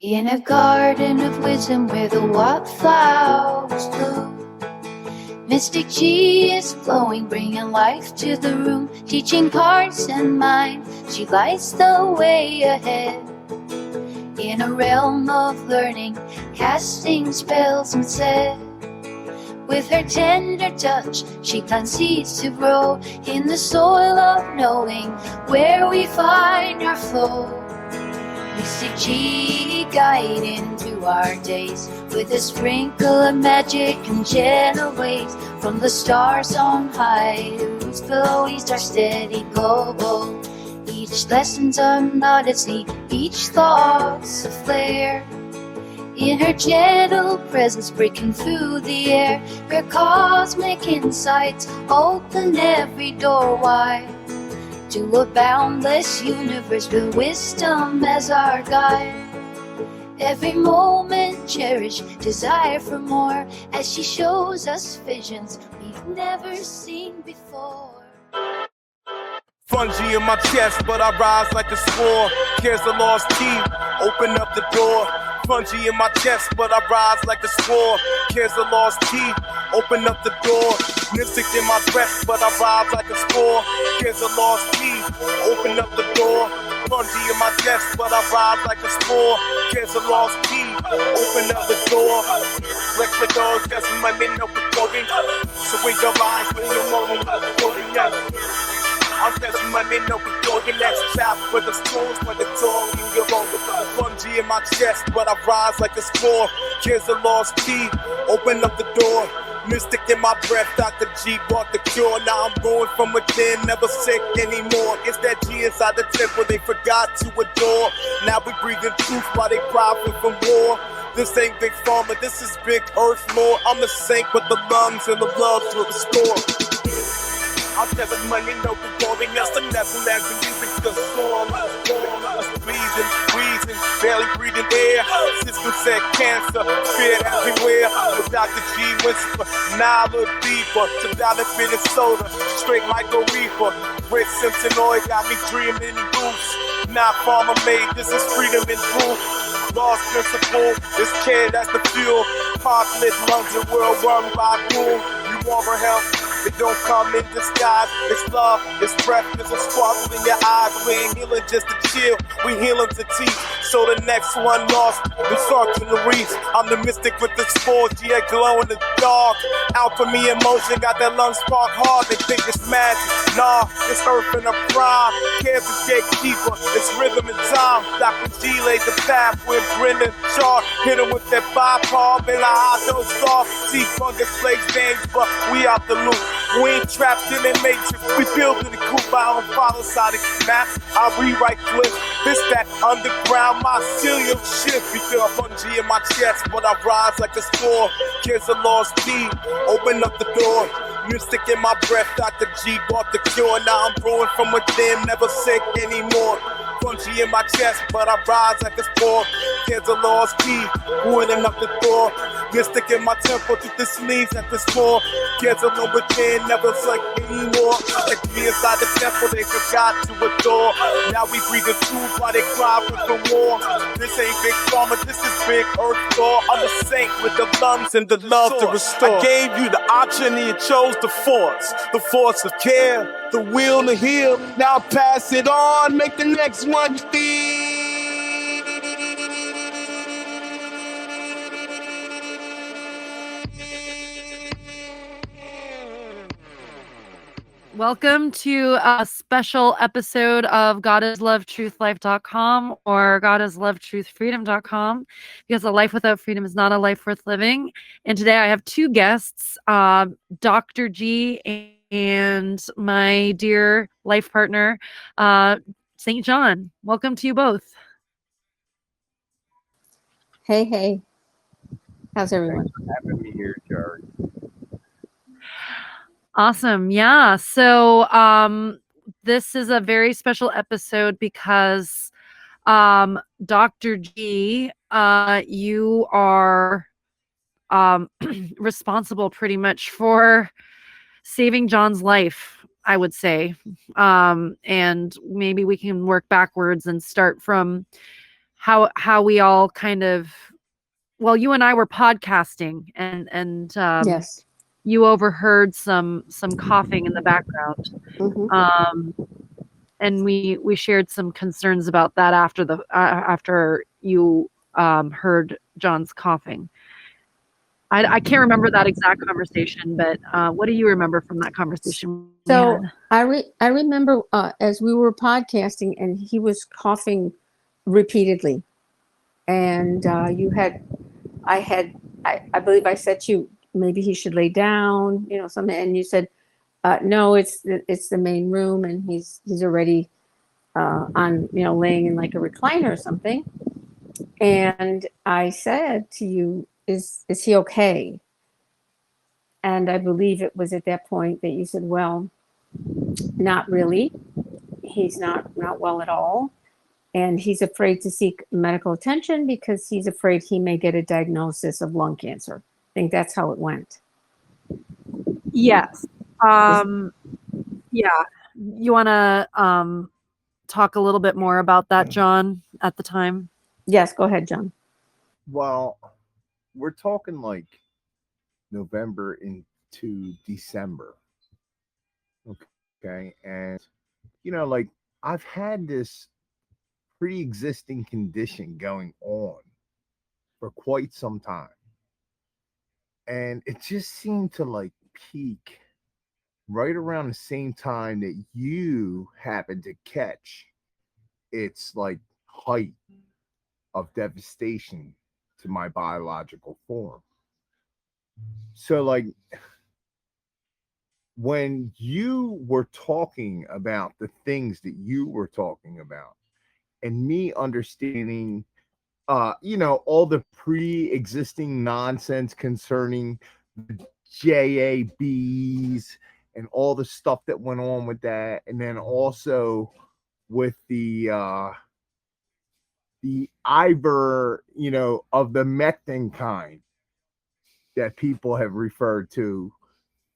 In a garden of wisdom where the wildflowers bloom, mystic G is flowing, bringing life to the room, teaching hearts and mind. She lights the way ahead. In a realm of learning, casting spells instead. With her tender touch, she plants seeds to grow in the soil of knowing, where we find our flow. Mystic G guiding through our days, with a sprinkle of magic and gentle ways, from the stars on high, whose glories our steady glow. Each lesson's an odyssey, each thought's a flare. In her gentle presence, breaking through the air, where cosmic insights open every door wide, to a boundless universe with wisdom as our guide. Every moment cherish, desire for more, as she shows us visions we've never seen before. Fungi in my chest, but I rise like a spore. Cares the lost key, open up the door. Fungi in my chest, but I rise like a spore. Cares the lost key, open up the door. Mystic in my breath, but I rise like a spore. Cares the lost key, open up the door. Fungi in my chest, but I rise like a spore. Cares the lost key, open up the door. Flex the doors, guess my men up with going. So wake your eyes when you're moving, going out. I'm catching my men up with your next chap with the stones, with the door, you your own. Fungi in my chest, but I rise like a spore. Here's the lost key, open up the door. Mystic in my breath, Dr. G brought the cure. Now I'm going from within, never sick anymore. It's that G inside the temple they forgot to adore. Now we breathing truth while they profit from war. This ain't big pharma, this is big earth lore. I'm the saint with the lungs and the love to restore. I'm never money, no performing. That's the level that we using the storm. Breathing, barely breathing air. System said cancer, fear everywhere. But Dr. G whisper, nah, look deeper. To dollar Minnesota, straight like a reaper. Red Simpson oil got me dreaming roots. Not farmer made, this is freedom in proof. Lost principle, this care, that's the fuel. Heart lit lungs and world run by boom. You want her help? It don't come in disguise. It's love, it's breath, there's a sparkle in your eyes. We ain't healing just to chill, we healing to teach. So the next one lost, the searching to reach. I'm the mystic with the spores, yeah, glow in the dark. Out for me emotion, got that lung spark hard. They think it's magic, nah, it's earth in a prime. Cares the gatekeeper, it's rhythm and time. Dr. G laid the path with Brendan Shaw. Hit him with that five-palm and a hot dose star. See fungus flakes dance, but we out the loop. We ain't trapped in a matrix, we building the coop. I don't follow sonic maps, I rewrite clips. This that underground mycelium shift. We feel fungi in my chest, but I rise like a spore. Here's a lost key, open up the door. Mystic in my breath, Dr. G brought the cure. Now I'm brewing from within, never sick anymore. Fungi in my chest, but I rise like a spore. Here's a lost key, opening up the door. Mystic in my temple, through the sneeze at the spore. Kids are no within, never sick anymore. Like me inside the temple, they forgot to adore. Now we breathe the truth while they cry for war. This ain't big pharma, this is big earth door. I'm the saint with the lungs and the love to restore. I gave you the option and you chose the force of care, the will to heal. Now pass it on, make the next one feel. Welcome to a special episode of GodIsLoveTruthLife.com or GodIsLoveTruthFreedom.com, because a life without freedom is not a life worth living. And today I have two guests, Dr. G and my dear life partner, St. John. Welcome to you both. Hey. How's everyone? Thanks for having me here, Jerry. Awesome. Yeah. So this is a very special episode because Dr. G, you are responsible pretty much for saving John's life, I would say. And maybe we can work backwards and start from how we all kind of, well, you and I were podcasting, and Yes. you overheard some coughing in the background. Hmm. And we shared some concerns about that after you heard John's coughing. I can't remember that exact conversation, but what do you remember from that conversation we had? So I remember as we were podcasting, and he was coughing repeatedly, and I believe I said to you, maybe he should lay down, something, and you said, no, it's the main room, and he's already on, laying in like a recliner or something. And I said to you, is he okay? And I believe it was at that point that you said, well, not really. He's not well at all. And he's afraid to seek medical attention because he's afraid he may get a diagnosis of lung cancer. I think that's how it went. Yes. Yeah. You want to talk a little bit more about that, John, at the time? Yes, go ahead, John. Well, we're talking like November into December. Okay. And, like I've had this pre existing condition going on for quite some time. And it just seemed to like peak right around the same time that you happened to catch its like height of devastation to my biological form. So, like, when you were talking about the things that you were talking about, and me understanding, all the pre-existing nonsense concerning the JABs and all the stuff that went on with that, and then also with the Iver, of the methane kind that people have referred to,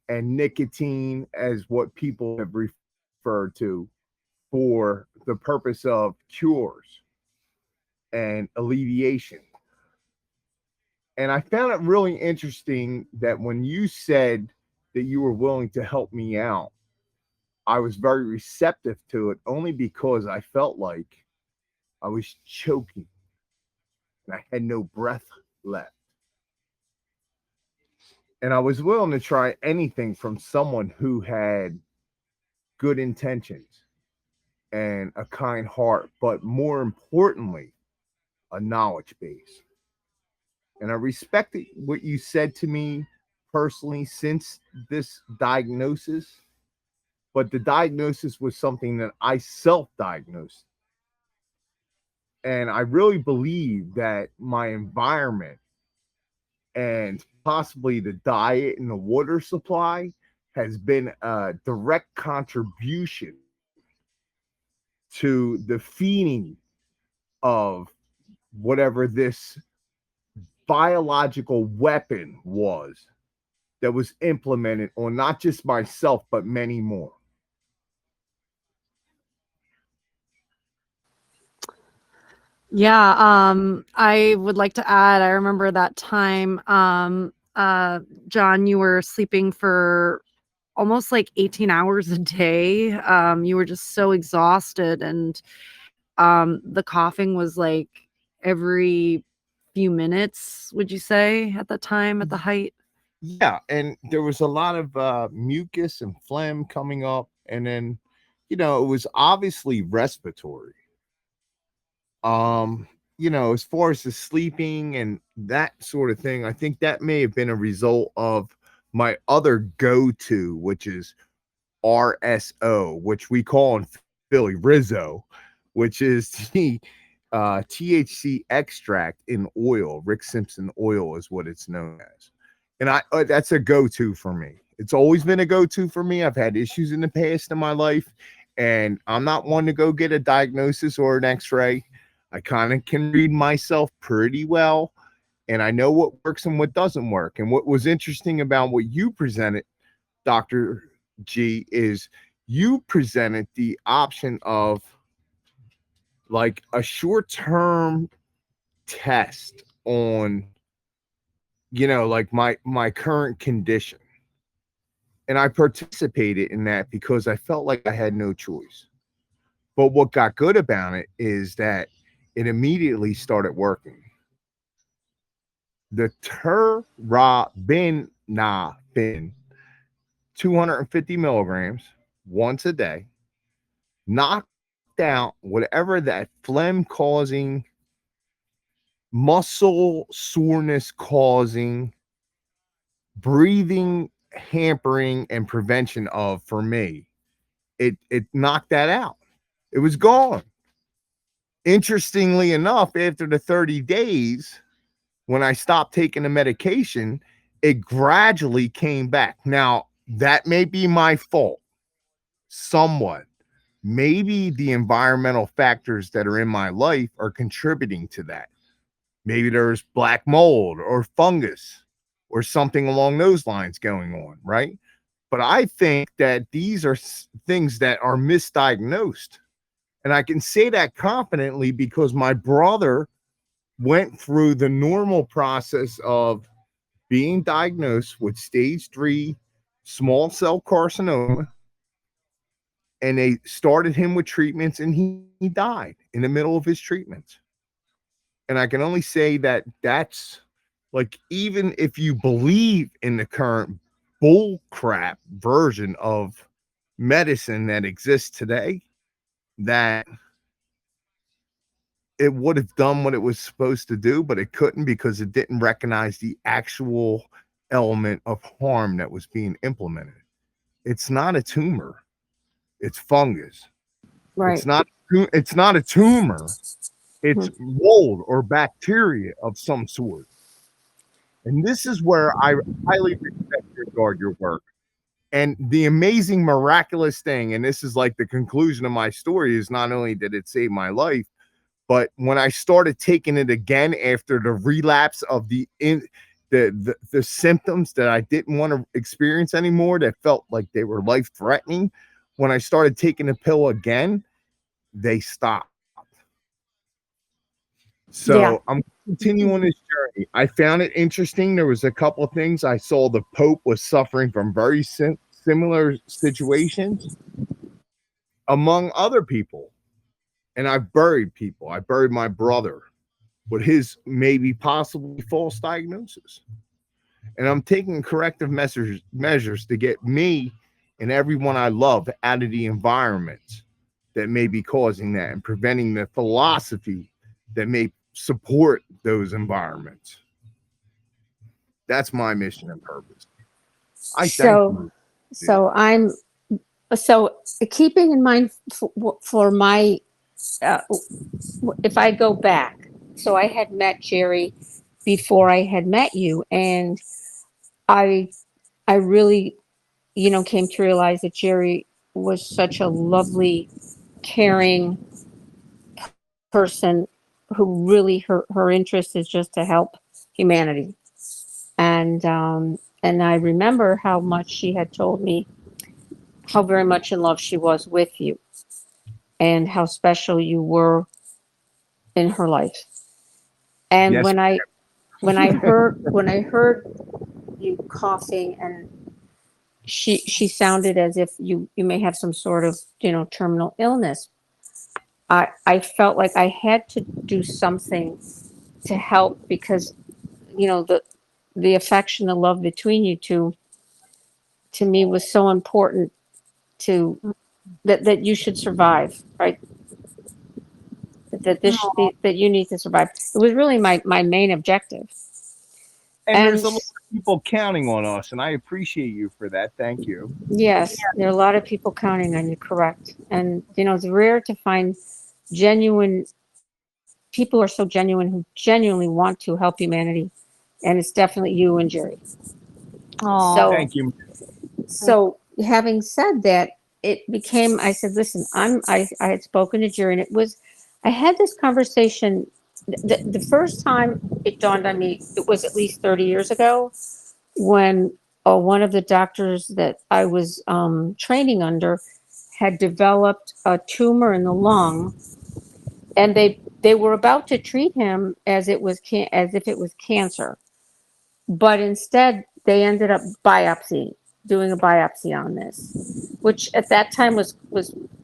and nicotine as what people have referred to for the purpose of cures and alleviation. And I found it really interesting that when you said that you were willing to help me out, I was very receptive to it only because I felt like I was choking and I had no breath left. And I was willing to try anything from someone who had good intentions and a kind heart, but more importantly, a knowledge base. And I respected what you said to me personally since this diagnosis, but the diagnosis was something that I self diagnosed. And I really believe that my environment and possibly the diet and the water supply has been a direct contribution to the feeding of whatever this biological weapon was that was implemented on not just myself, but many more. Yeah, I would like to add, I remember that time, John, you were sleeping for almost like 18 hours a day. You were just so exhausted, and the coughing was like every few minutes, would you say, at the time, at the height? Yeah, and there was a lot of mucus and phlegm coming up, and then, it was obviously respiratory. As far as the sleeping and that sort of thing, I think that may have been a result of my other go-to, which is RSO, which we call in Philly Rizzo, which is the THC extract in oil. Rick Simpson oil is what it's known as. And that's a go-to for me. It's always been a go-to for me. I've had issues in the past in my life, and I'm not one to go get a diagnosis or an x-ray. I kind of can read myself pretty well, and I know what works and what doesn't work. And what was interesting about what you presented, Dr. G, is you presented the option of like a short-term test on, you know, like my current condition. And I participated in that because I felt like I had no choice. But what got good about it is that it immediately started working. The terbinafine, 250 milligrams once a day, knocked out whatever that phlegm causing, muscle soreness causing, breathing hampering, and prevention of for me. It knocked that out. It was gone. Interestingly enough, after the 30 days, when I stopped taking the medication, it gradually came back. Now, that may be my fault somewhat. Maybe the environmental factors that are in my life are contributing to that. Maybe there's black mold or fungus or something along those lines going on, right? But I think that these are things that are misdiagnosed. And I can say that confidently because my brother went through the normal process of being diagnosed with stage 3 small cell carcinoma, and they started him with treatments, and he died in the middle of his treatments. And I can only say that that's like, even if you believe in the current bull crap version of medicine that exists today, that it would have done what it was supposed to do, but it couldn't because it didn't recognize the actual element of harm that was being implemented. It's not a tumor, it's fungus. Right. It's not a tumor. It's mold or bacteria of some sort. And this is where I highly respect and regard your work. And the amazing, miraculous thing, and this is like the conclusion of my story, is not only did it save my life, but when I started taking it again after the relapse of the symptoms that I didn't want to experience anymore, that felt like they were life threatening, when I started taking the pill again, they stopped. So Yeah. I'm continuing on this journey. I found it interesting. There was a couple of things. I saw the Pope was suffering from very similar situations among other people. And I buried people. I buried my brother with his maybe possibly false diagnosis. And I'm taking corrective measures to get me and everyone I love out of the environments that may be causing that, and preventing the philosophy that may support those environments. That's my mission and purpose. I thank you. So keeping in mind for my if I go back, so I had met Jerry before I had met you, and I really, came to realize that Jerry was such a lovely, caring person who really her interest is just to help humanity. And I remember how much she had told me how very much in love she was with you and how special you were in her life. And Yes. when I heard you coughing, and she sounded as if you may have some sort of terminal illness, I felt like I had to do something to help, because the affection, the love between you two, to me, was so important to that you should survive, right? That you need to survive. It was really my main objective. And And there's a lot of people counting on us, and I appreciate you for that. Thank you. yes, there are a lot of people counting on you, correct. And it's rare to find genuine people who are so genuine, who genuinely want to help humanity. And it's definitely you and Jerry. Oh, Thank you. So having said that, it became, I said, listen, I had spoken to Jerry, and I had this conversation. The first time it dawned on me, it was at least 30 years ago, when one of the doctors that I was training under had developed a tumor in the lung, and they were about to treat him as if it was cancer, but instead they ended up doing a biopsy on this, which at that time was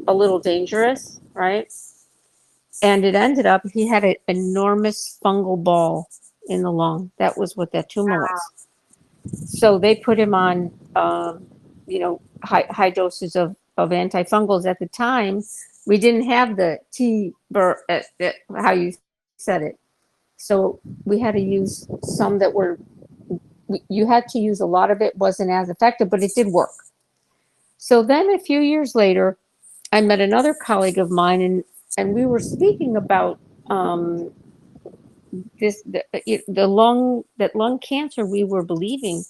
a little dangerous, right? And it ended up he had an enormous fungal ball in the lung. That was what that tumor was. So they put him on, high doses of antifungals. At the time, we didn't have the how you said it. So we had to use some that were, you had to use a lot of it, wasn't as effective, but it did work. So then a few years later, I met another colleague of mine, and we were speaking about the lung cancer. We were believing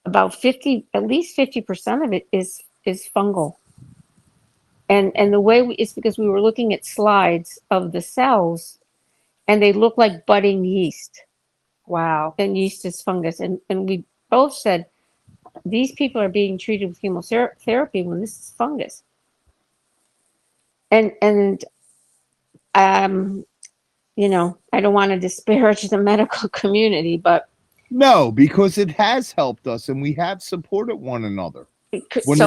about at least 50% of it is fungal. And the way it's because we were looking at slides of the cells, and they look like budding yeast. Wow. And yeast is fungus. And we both said, these people are being treated with chemotherapy when this is fungus. And I don't want to disparage the medical community, but No, because it has helped us, and we have supported one another. When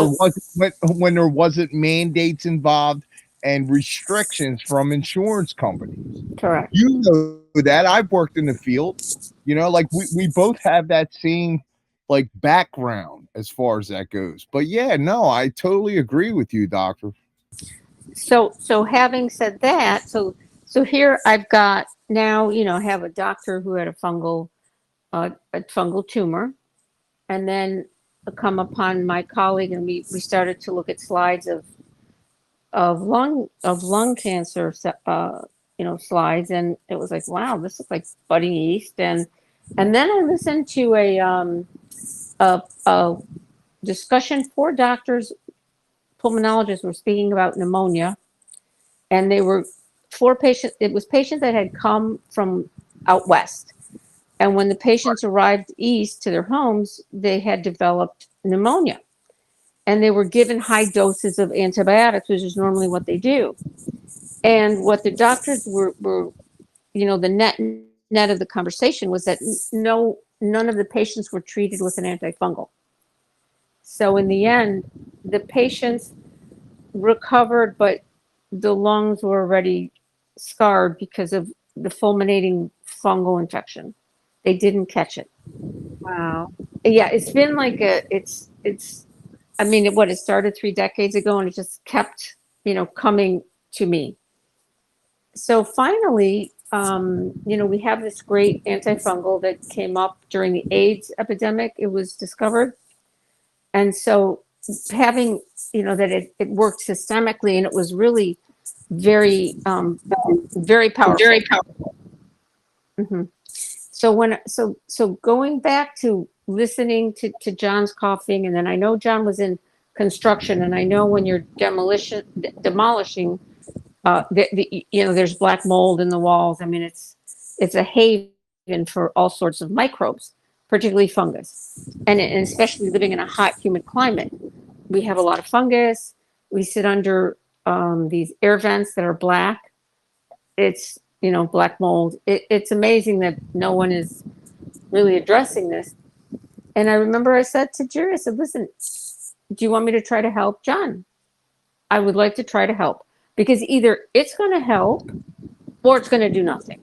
there wasn't mandates involved and restrictions from insurance companies. Correct. You know that. I've worked in the field. Like we both have that same like background as far as that goes. But yeah, no, I totally agree with you, doctor. So having said that, so here I've got now, I have a doctor who had a fungal tumor, and then come upon my colleague, and we started to look at slides of lung cancer, slides, and it was like, wow, this looks like budding yeast, and then I listened to a discussion. 4 doctors, pulmonologists, were speaking about pneumonia, and they were 4 patients. It was patients that had come from out west. And when the patients arrived east to their homes, they had developed pneumonia. And they were given high doses of antibiotics, which is normally what they do. And what the doctors were the net of the conversation was that none of the patients were treated with an antifungal. So in the end, the patients recovered, but the lungs were already scarred because of the fulminating fungal infection. They didn't catch it. Wow. Yeah, it's been like it started 3 decades ago, and it just kept, coming to me. So finally, we have this great antifungal that came up during the AIDS epidemic. It was discovered. And so having, that it worked systemically, and it was really very, very powerful. Very powerful. Mm-hmm. So going back to listening to John's coughing, and then I know John was construction, and I know when you're demolishing, there's black mold in the walls. I mean, it's a haven for all sorts of microbes, particularly fungus, and especially living in a hot, humid climate. We have a lot of fungus. We sit under these air vents that are black. It's, black mold. It's amazing that no one is really addressing this. And I remember I said to Jerry, I said, listen, do you want me to try to help John? I would like to try to help, because either it's going to help or it's going to do nothing.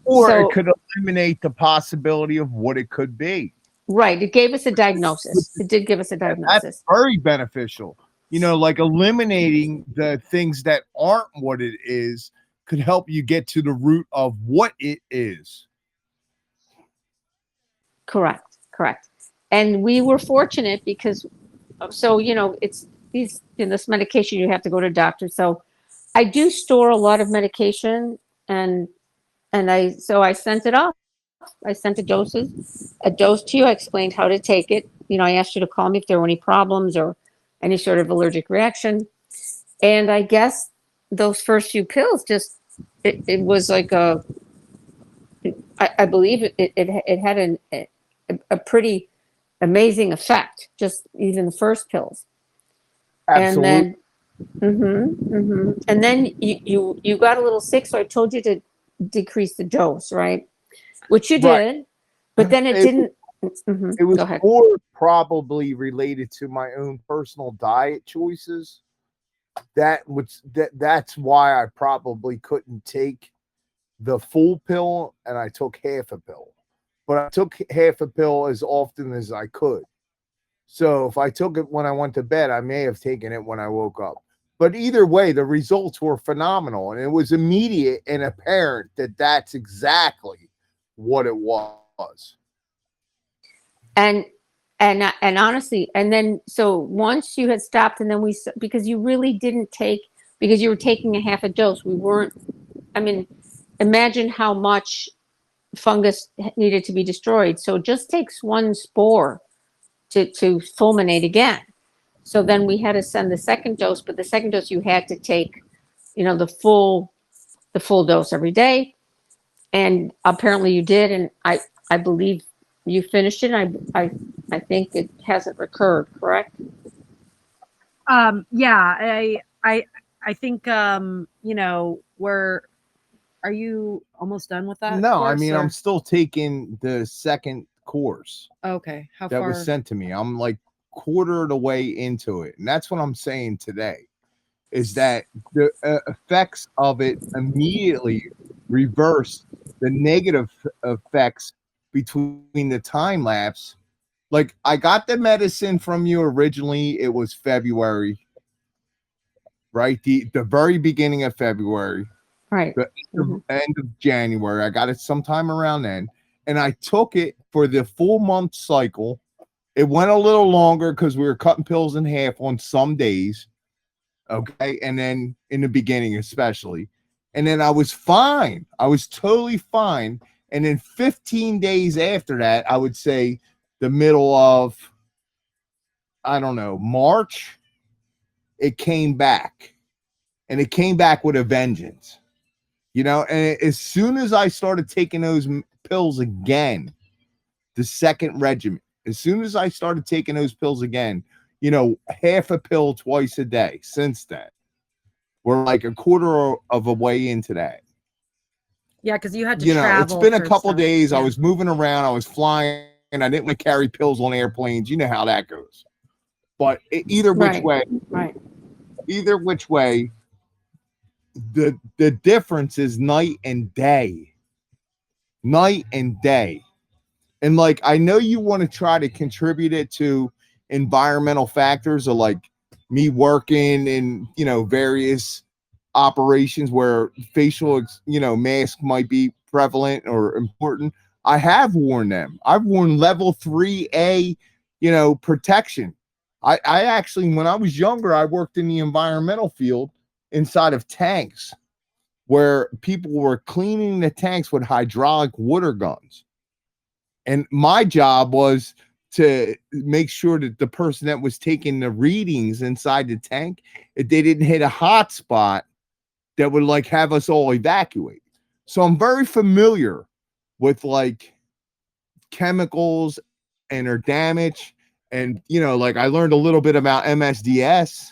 Or it could eliminate the possibility of what it could be. Right. It gave us a diagnosis. It did give us a diagnosis. That's very beneficial. Like eliminating the things that aren't what it is could help you get to the root of what it is. Correct. And we were fortunate because, it's this medication, you have to go to a doctor. So I do store a lot of medication, and I sent it off. I sent a dose to you. I explained how to take it. I asked you to call me if there were any problems or any sort of allergic reaction. And I guess those first few pills, just it was like I believe it had a pretty amazing effect, just even the first pills. Absolutely. And then you got a little sick, so I told you to decrease the dose, right? Which you Right. did, but then it It, didn't. it was Go ahead. more probably related to my own personal diet choices. That's why I probably couldn't take the full pill, and I took half a pill. But I took half a pill as often as I could. So if I took it when I went to bed, I may have taken it when I woke up. But either way, the results were phenomenal, and it was immediate and apparent that that's exactly what it was. And and honestly, and then so once you had stopped, and then because you really didn't take, because you were taking a half a dose, we weren't. I mean, imagine how much fungus needed to be destroyed. So it just takes one spore to fulminate again. So then we had to send the second dose, but the second dose you had to take, the full dose every day. And apparently you did, and I believe you finished it. I think it hasn't recurred, correct? Yeah, I think are you almost done with that No, I course, mean, or? I'm still taking the second course Okay, how that far? was sent to me. I'm like quarter of the way into it. And that's what I'm saying today is that the effects of it immediately reverse the negative effects between the time lapse. Like I got the medicine from you originally, it was February, right? The very beginning of February, Right. the end of January. I got it sometime around then. And I took it for the full month cycle. It went a little longer because we were cutting pills in half on some days. Okay. And then in the beginning, especially. And then I was fine. I was totally fine. And then 15 days after that, I would say the middle of, I don't know, March, it came back. And it came back with a vengeance. And as soon as I started taking those pills again, the second regimen, as soon as I started taking those pills again, half a pill twice a day since then, we're like a quarter of a way into that. Yeah, because you had to It's travel been a for couple stuff. days. I Yeah. was moving around. I was flying, and I didn't want to carry pills on airplanes. You know how that goes. But either which way, Right. the difference is night and day. Night and day. And like, I know you want to try to contribute it to environmental factors of like me working in, various operations where facial, mask might be prevalent or important. I have worn them. I've worn level 3A, protection. I actually, when I was younger, I worked in the environmental field inside of tanks where people were cleaning the tanks with hydraulic water guns. And my job was to make sure that the person that was taking the readings inside the tank, if they didn't hit a hot spot, that would like have us all evacuate. So I'm very familiar with like chemicals and their damage. And, like I learned a little bit about MSDS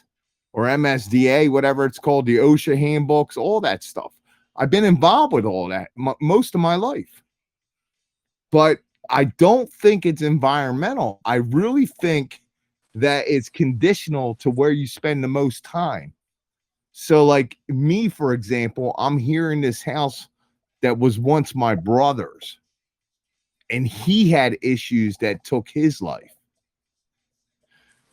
or MSDA, whatever it's called, the OSHA handbooks, all that stuff. I've been involved with all that most of my life. But I don't think it's environmental. I really think that it's conditional to where you spend the most time. So, like me, for example, I'm here in this house that was once my brother's, and he had issues that took his life.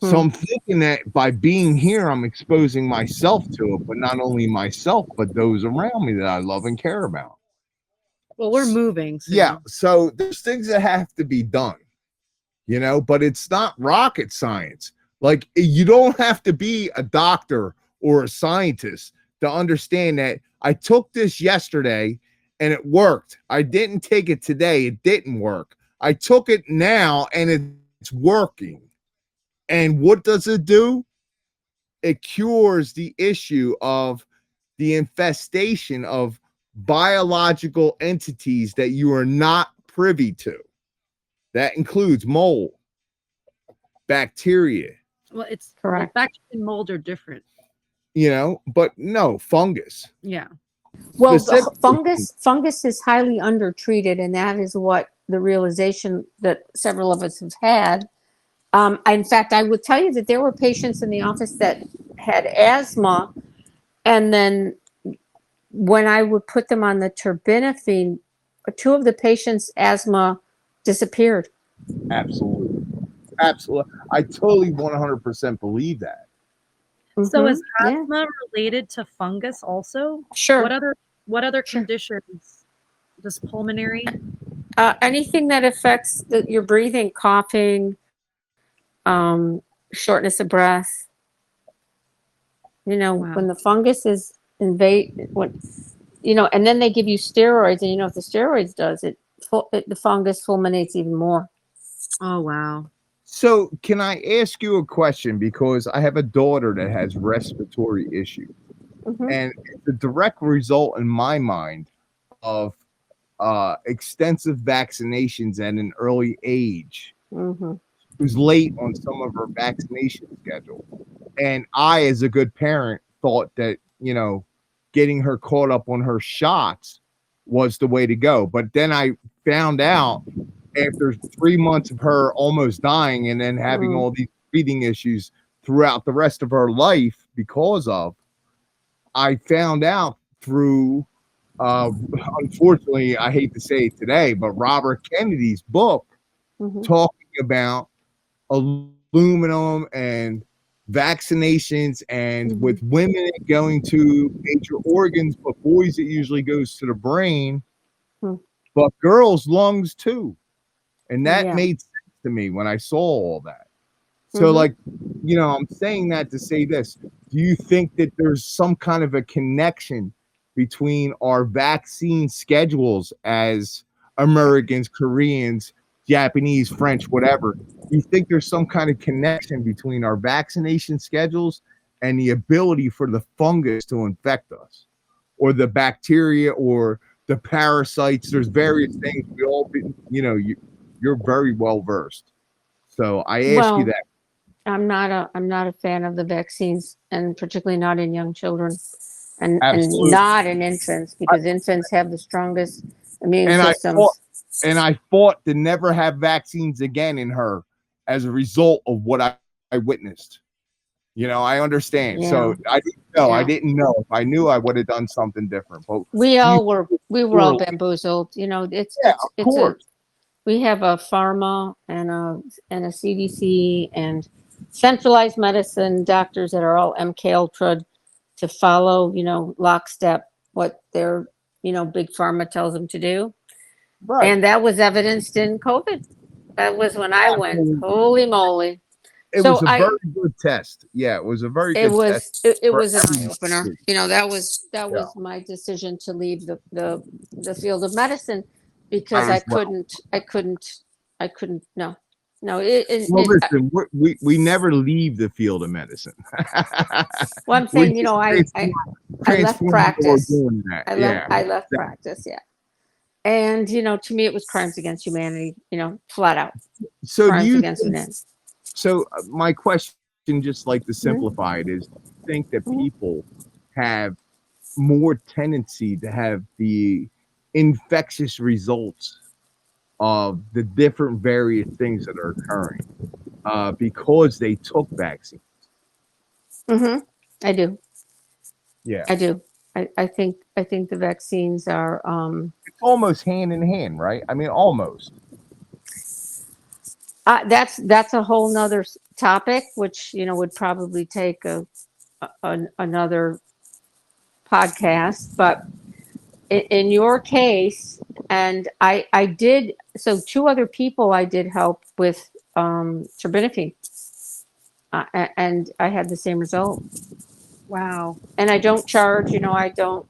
So I'm thinking that by being here, I'm exposing myself to it, but not only myself, but those around me that I love and care about. Well, we're moving soon. Yeah. So there's things that have to be done, but it's not rocket science. Like you don't have to be a doctor or a scientist to understand that I took this yesterday and it worked. I didn't take it today. It didn't work. I took it now and it's working. And what does it do? It cures the issue of the infestation of biological entities that you are not privy to. That includes mold, bacteria. Well, it's Correct. Bacteria and mold are different. but no fungus. Yeah. Well, Specifically, fungus is highly undertreated, and that is what the realization that several of us have had. In fact, I would tell you that there were patients in the office that had asthma, and then when I would put them on the terbinafine, two of the patients' asthma disappeared. absolutely, absolutely. I totally 100% believe that. So is Yeah, asthma related to fungus also? sure. What other Sure. conditions? Just pulmonary? Anything that affects your breathing, coughing, shortness of breath. Wow. When the fungus is and then they give you steroids, and what the steroids does, the fungus fulminates even more. Oh wow. So, can I ask you a question? Because I have a daughter that has respiratory issues, Mhm. and it's a direct result in my mind of extensive vaccinations at an early age. Mhm. She was late on some of her vaccination schedule, and I, as a good parent, thought that getting her caught up on her shots was the way to go. But then I found out after 3 months of her almost dying and then having all these breathing issues throughout the rest of her life I found out through, unfortunately, I hate to say it today, but Robert Kennedy's book Mhm. talking about aluminum and vaccinations, and Mhm. with women going to major organs, but boys it usually goes to the brain, Hmm. but girls lungs too. And that Yeah. made sense to me when I saw all that. So, Mhm. like, I'm saying that to say this. Do you think that there's some kind of a connection between our vaccine schedules as Americans, Koreans, Japanese, French, whatever? Do you think there's some kind of connection between our vaccination schedules and the ability for the fungus to infect us, or the bacteria, or the parasites? There's various things we all, you're very well versed. So I ask you Well, that. I'm not a fan of the vaccines, and particularly not in young children, and Absolutely. not in infants, because infants have the strongest immune And I fought, systems. to never have vaccines again in her as a result of what I witnessed. I understand. Yeah. So I didn't know. I Yeah. didn't know. If I knew, I would have done something different. But We do you all think were it's we were all correlated? bamboozled. Yeah, of It's a course. we have a pharma and a CDC and centralized medicine doctors that are all MK Ultra to follow, lockstep what their, big pharma tells them to do. Right. And that was evidenced in COVID. That was when I went, Absolutely. holy moly. It So was a very good test. Yeah, it was a very it good test was it for was an eye everyone. opener. That Yeah, was my decision to leave the field of medicine, because I as well. I couldn't no Well, listen, we never leave the field of medicine. well, I'm We saying, just I left transform what we're practice. doing that. Yeah. I left practice, yeah. And to me it was crimes against humanity, flat out So do crimes you against think, humanity. my question, just like to Mhm. simplify it, is, do you think that Mhm. people have more tendency to have the infectious results of the different various things that are occurring because they took vaccines? Mhm. I do. Yeah. I do. I think the vaccines are It's almost hand in hand, right? I mean, almost. that's a whole nother topic, which would probably take another podcast. But in your case, and I did, so two other people I did help with terbinafine, and I had the same result. Wow. And I don't charge. I don't.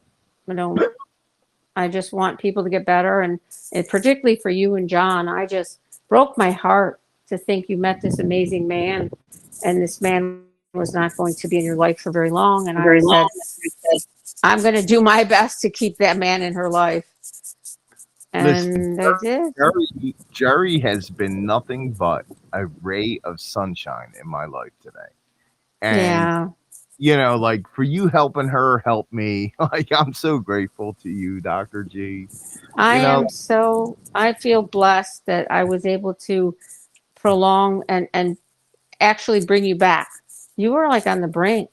I just want people to get better, and particularly for you and John, I just broke my heart to think you met this amazing man, and this man was not going to be in your life for very long. And I Very long. said, I'm going to do my best to keep that man in her life, Listen, and I did. Jerry has been nothing but a ray of sunshine in my life today. And Yeah, you know, like for you helping her help me. Like I'm so grateful to you, Dr. G. You know, I feel blessed that I was able to prolong and actually bring you back. You were like on the brink.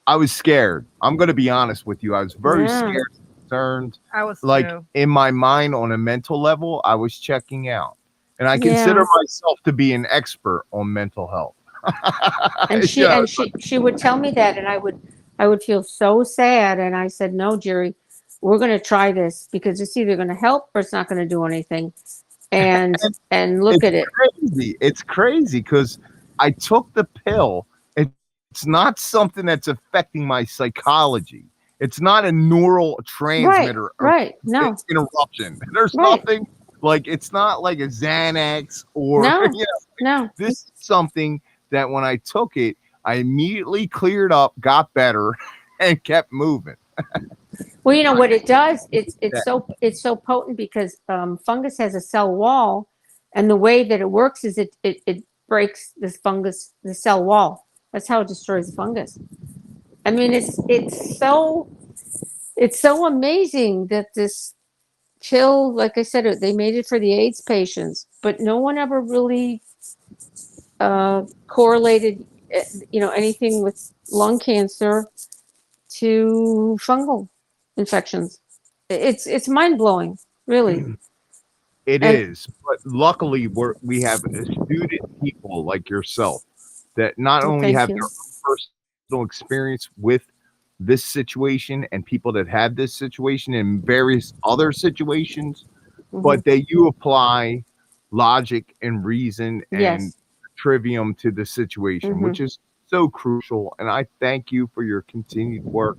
I was scared. I'm going to be honest with you. I was very Yeah. scared, concerned. I was Like too. in my mind, on a mental level, I was checking out. And I consider Yeah. myself to be an expert on mental health. And You know, she would tell me that, and I would feel so sad. And I said, no, Jerry, we're going to try this because it's either going to help or it's not going to do anything. And look it's at it. crazy. It's crazy because I took the pill. It's not something that's affecting my psychology. It's not a neural Right, transmitter right. No, interruption. There's right. nothing like it's not like a Xanax or No, you know, no. this is something that when I took it, I immediately cleared up, got better, and kept moving. Well, you know what it does? It's Yeah. it's so potent because fungus has a cell wall, and the way that it works is it breaks this fungus the cell wall. That's how it destroys fungus. I mean, it's so amazing that this pill, like I said, they made it for the AIDS patients, but no one ever really correlated, anything with lung cancer to fungal infections. It's mind blowing, really. It And is, but luckily we have astute people like yourself that not only thank have you. their own personal experience with this situation and people that had this situation in various other situations, Mhm. but that you apply logic and reason and Yes. trivium to the situation, Hmm. which is so crucial. And I thank you for your continued work.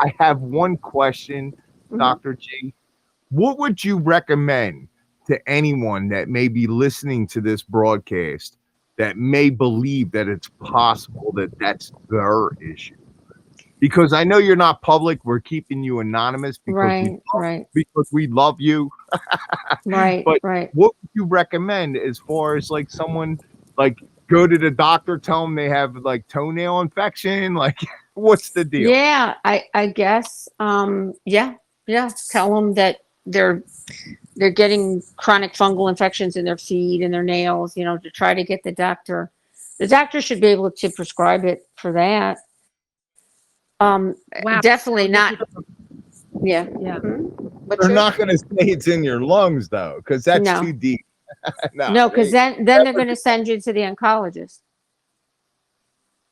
I have one question, Hmm. Dr. G. What would you recommend to anyone that may be listening to this broadcast that may believe that it's possible that that's their issue? Because I know you're not public. We're keeping you anonymous Right, right, because we love you. right, But right. what would you recommend as far as like someone like go to the doctor, tell them they have like toenail infection? Like, what's the deal? Yeah, I guess. Yeah, yeah. Tell them that they're getting chronic fungal infections in their feet and their nails. To try to get the doctor. The doctor should be able to prescribe it for that. Um, Wow. Definitely not. Yeah. Yeah. But They're you're not going to say it's in your lungs though, because that's too no, deep. No, no, because then they're going to send you to the oncologist,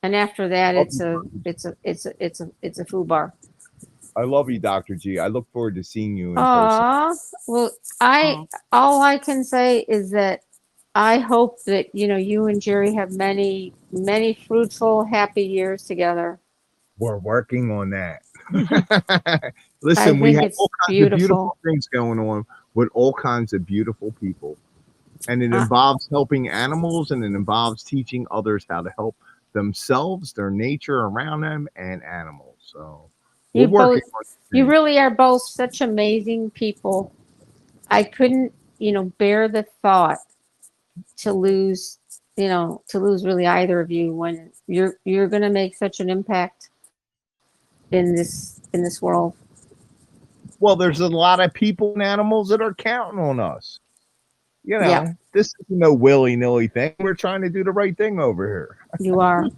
and after that, it's a foo bar. I love you, Dr. G. I look forward to seeing you in person. Well, Oh. all I can say is that I hope that you and Jerry have many, many fruitful, happy years together. We're working on that. I Listen, we think have it's all kinds of beautiful. beautiful things going on with all kinds of beautiful people. And it Uh, involves helping animals and it involves teaching others how to help themselves, their nature around them, and animals. So we're you both, working on you things. really are both such amazing people. I couldn't, bear the thought to lose, to lose really either of you when you're going to make such an impact in this world. Well, there's a lot of people and animals that are counting on us. You Yeah, know, this is no willy-nilly thing. We're trying to do the right thing over here. you are,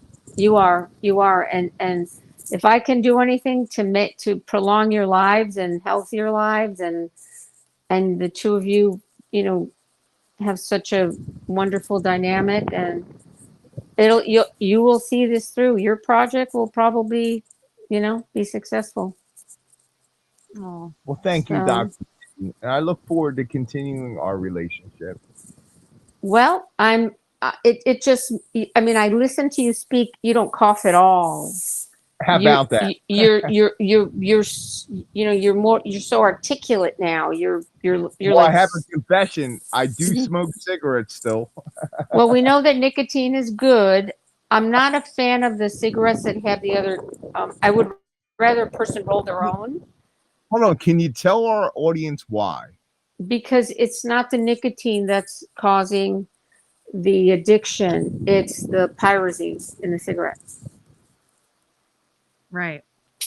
you are, and if I can do anything to prolong your lives and healthier lives, and the two of you, have such a wonderful dynamic, and you will see this through. Your project will probably, be successful. Oh. Well, thank you, So, Dr. And I look forward to continuing our relationship. well, it just, I mean, I listen to you speak. You don't cough at all. How about that? You're so articulate now. You're Well, I like, have a confession. I do smoke cigarettes still. well, we know that nicotine is good. I'm not a fan of the cigarettes that have the other. I would rather a person roll their own Hold on. Can you tell our audience why? because it's not the nicotine that's causing the addiction. It's the pyrazines in the cigarette. Right.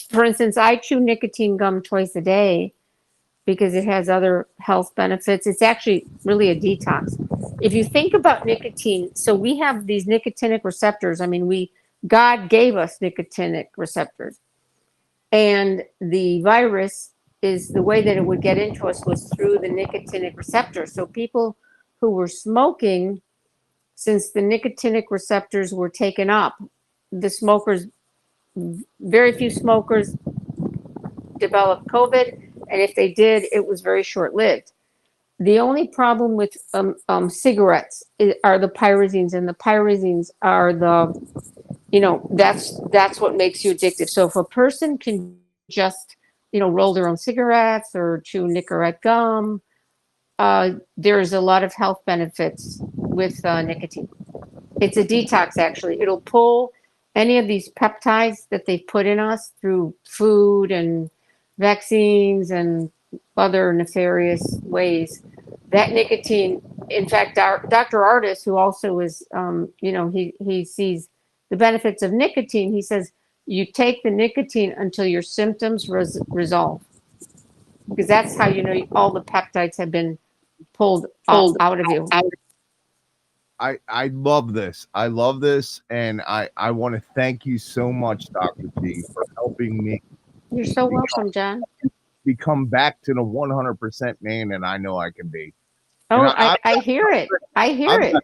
For instance, I chew nicotine gum twice a day because it has other health benefits. It's actually really a detox. If you think about nicotine, so we have these nicotinic receptors. I mean, God gave us nicotinic receptors. And the virus is the way that it would get into us was through the nicotinic receptors. So people who were smoking, since the nicotinic receptors were taken up, the smokers, very few smokers developed COVID. And if they did, it was very short lived. The only problem with cigarettes are the pyrazines, and the pyrazines are that's what makes you addictive. So if a person can just, roll their own cigarettes or chew Nicorette gum, there's a lot of health benefits with nicotine. It's a detox, actually. It'll pull any of these peptides that they put in us through food and vaccines and other nefarious ways. That nicotine, in fact, Dr. Artis, who also is, he sees the benefits of nicotine. He says, you take the nicotine until your symptoms resolve, because that's how all the peptides have been pulled out of you. I love this. I love this. And I want to thank you so much, Dr. G, for helping me You're so welcome, John. become back to the 100% man that I know I can be. Oh, I hear it. I hear it.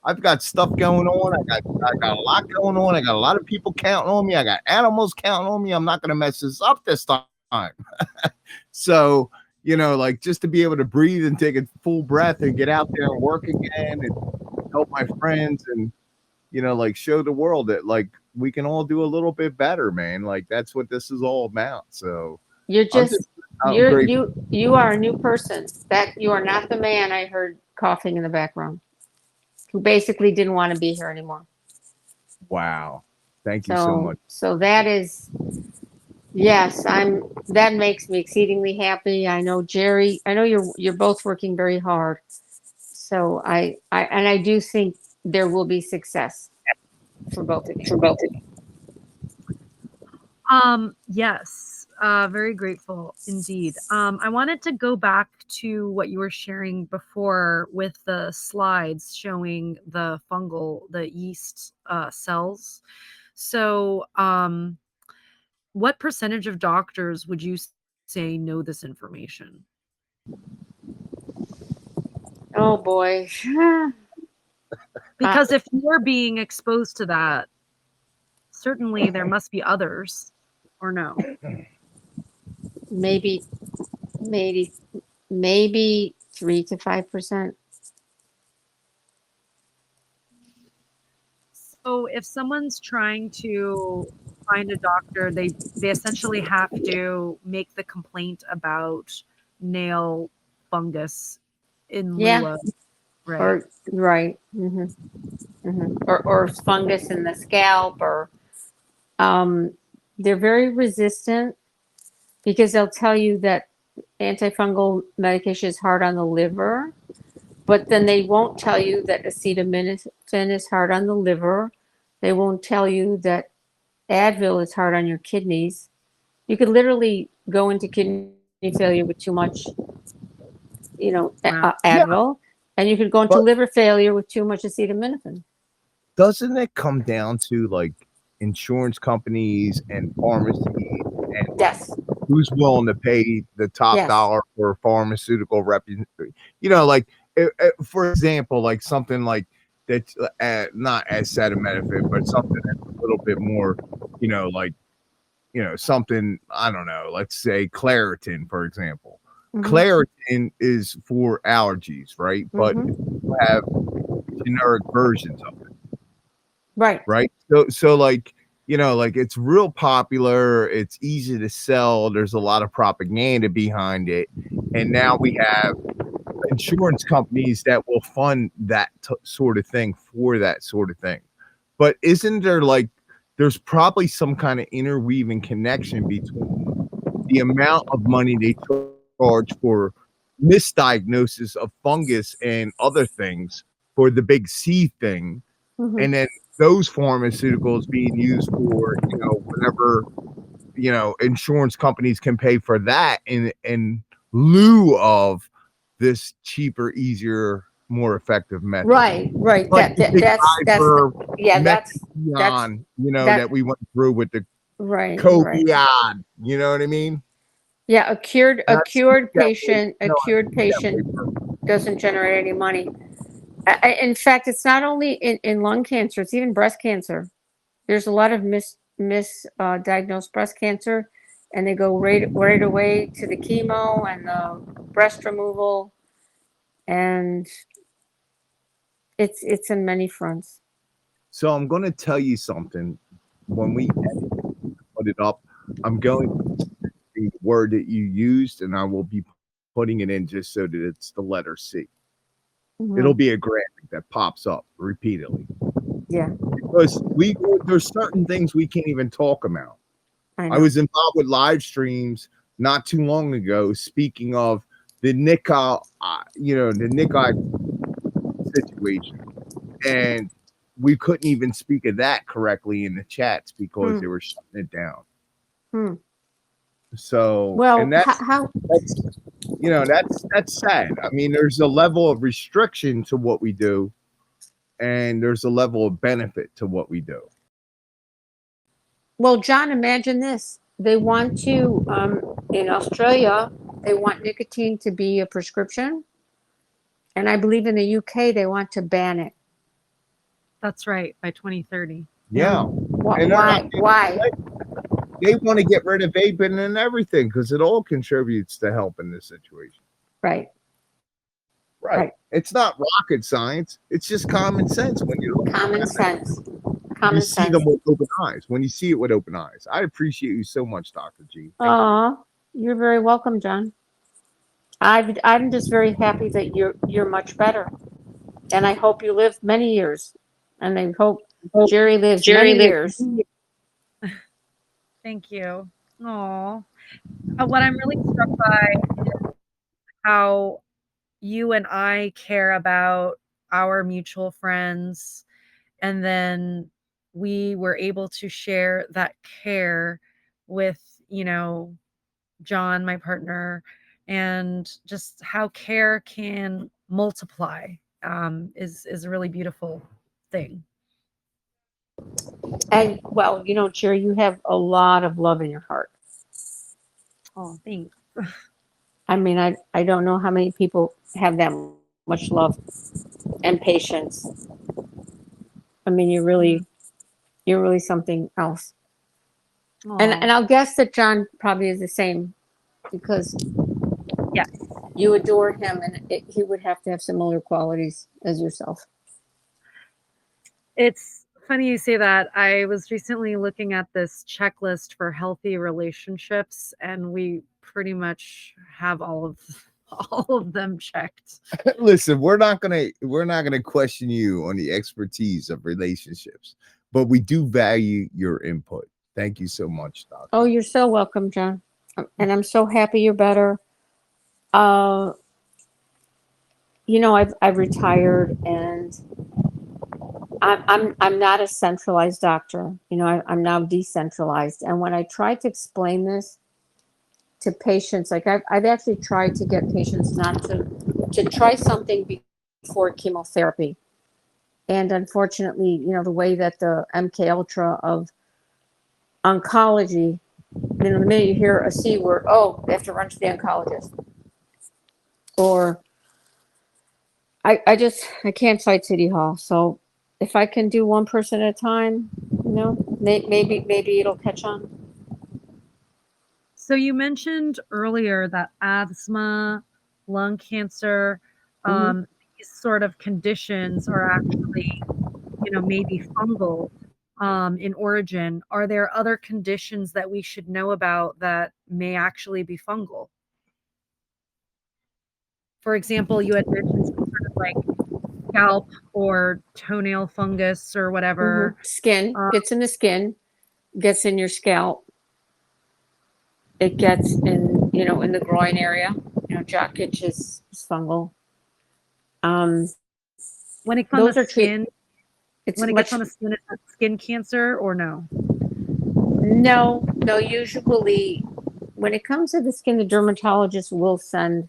I've got stuff going on. I got a lot going on. I got a lot of people counting on me. I got animals counting on me. I'm not going to mess this up this time. So, like, just to be able to breathe and take a full breath and get out there and work again and help my friends and, like, show the world that, like, we can all do a little bit better, man. Like, that's what this is all about. So you are a new person. That you are not the man I heard coughing in the background, who basically didn't want to be here anymore. Wow. Thank you so much. So that is, yes, that makes me exceedingly happy. I know, Jerry, you're both working very hard. So I do think there will be success for both of you. Yes, very grateful indeed. I wanted to go back to what you were sharing before with the slides showing the yeast cells. So, what percentage of doctors would you say know this information? Oh boy. Because if you're being exposed to that, certainly there must be others, or no? Maybe 3 to 5%. So if someone's trying to find a doctor, they essentially have to make the complaint about nail fungus in lieu of, right? Right. Mm-hmm. Mm-hmm. Or fungus in the scalp, or they're very resistant because they'll tell you that antifungal medication is hard on the liver, but then they won't tell you that acetaminophen is hard on the liver. They won't tell you that Advil is hard on your kidneys. You could literally go into kidney failure with too much, Advil, and you could go into liver failure with too much acetaminophen. Doesn't it come down to, like, insurance companies and pharmacies and yes, who's willing to pay the top dollar for pharmaceutical like, for example, like something like that's not acetaminophen, but something that's a little bit more, something, I don't know, let's say Claritin, for example. Mm-hmm. Claritin is for allergies, right? Mm-hmm. But you have generic versions of it. Right. So like, like, it's real popular. It's easy to sell. There's a lot of propaganda behind it. And now we have insurance companies that will fund that sort of thing for that sort of thing. But isn't there, like, there's probably some kind of interweaving connection between the amount of money they charge for misdiagnosis of fungus and other things for the big C thing, mm-hmm. and then those pharmaceuticals being used for, whatever insurance companies can pay for that in lieu of this cheaper, easier, more effective method. Right. Like the big That's Iver yeah, that's Mexion, that that we went through with the right. COVID. You know what I mean? Yeah, a cured That's patient doesn't generate any money. In fact, it's not only in lung cancer; it's even breast cancer. There's a lot of diagnosed breast cancer, and they go right away to the chemo and the breast removal, and it's in many fronts. So I'm going to tell you something. When we put it up, I'm going to the word that you used, and I will be putting it in just so that it's the letter C. Mhm. It'll be a graphic that pops up repeatedly. Yeah, Because there's certain things we can't even talk about. I know. I was involved with live streams not too long ago, speaking of the Nika, the Nika situation, and we couldn't even speak of that correctly in the chats because they were shutting it down. Hmm. So, Well, and that's sad. I mean, there's a level of restriction to what we do, and there's a level of benefit to what we do. Well, John, imagine this. They want to, in Australia, they want nicotine to be a prescription. And I believe in the UK, they want to ban it. That's right, by 2030. Yeah. Why? They want to get rid of vaping and everything because it all contributes to help in this situation. Right. It's not rocket science. It's just common sense when you look Common sense. see them with open eyes. When you see it with open eyes. I appreciate you so much, Dr. G. You're very welcome, John. I'm just very happy that you're much better. And I hope you live many years. And I hope Jerry lives many years. Thank you. Oh, what I'm really struck by is how you and I care about our mutual friends, and then we were able to share that care with, John, my partner, and just how care can multiply is a really beautiful thing. And well, Jerry, you have a lot of love in your heart. Oh, thanks. I mean, I don't know how many people have that much love and patience. I mean, you're really something else. And I'll guess that John probably is the same, because yes, you adore him, and he would have to have similar qualities as yourself. It's funny you say that. I was recently looking at this checklist for healthy relationships, and we pretty much have all of them checked. Listen, we're not gonna question you on the expertise of relationships, but we do value your input. Thank you so much, Doctor. Oh, you're so welcome, John. And I'm so happy you're better. I've retired, and I'm not a centralized doctor. I'm now decentralized. And when I try to explain this to patients, like I've actually tried to get patients not to try something before chemotherapy. And unfortunately, the way that the MK Ultra of oncology, the minute you hear a C word, they have to run to the oncologist. Or I can't fight City Hall. So if I can do one person at a time, maybe it'll catch on. So you mentioned earlier that asthma, lung cancer, these sort of conditions are actually, maybe fungal in origin. Are there other conditions that we should know about that may actually be fungal? For example, you had mentioned some sort of like scalp or toenail fungus or whatever. Skin gets in the skin, gets in your scalp. It gets in, in the groin area. Jock itch is fungal. When it comes to skin, it's when it gets on the skin, is that skin cancer or no? No, usually when it comes to the skin, the dermatologist will send,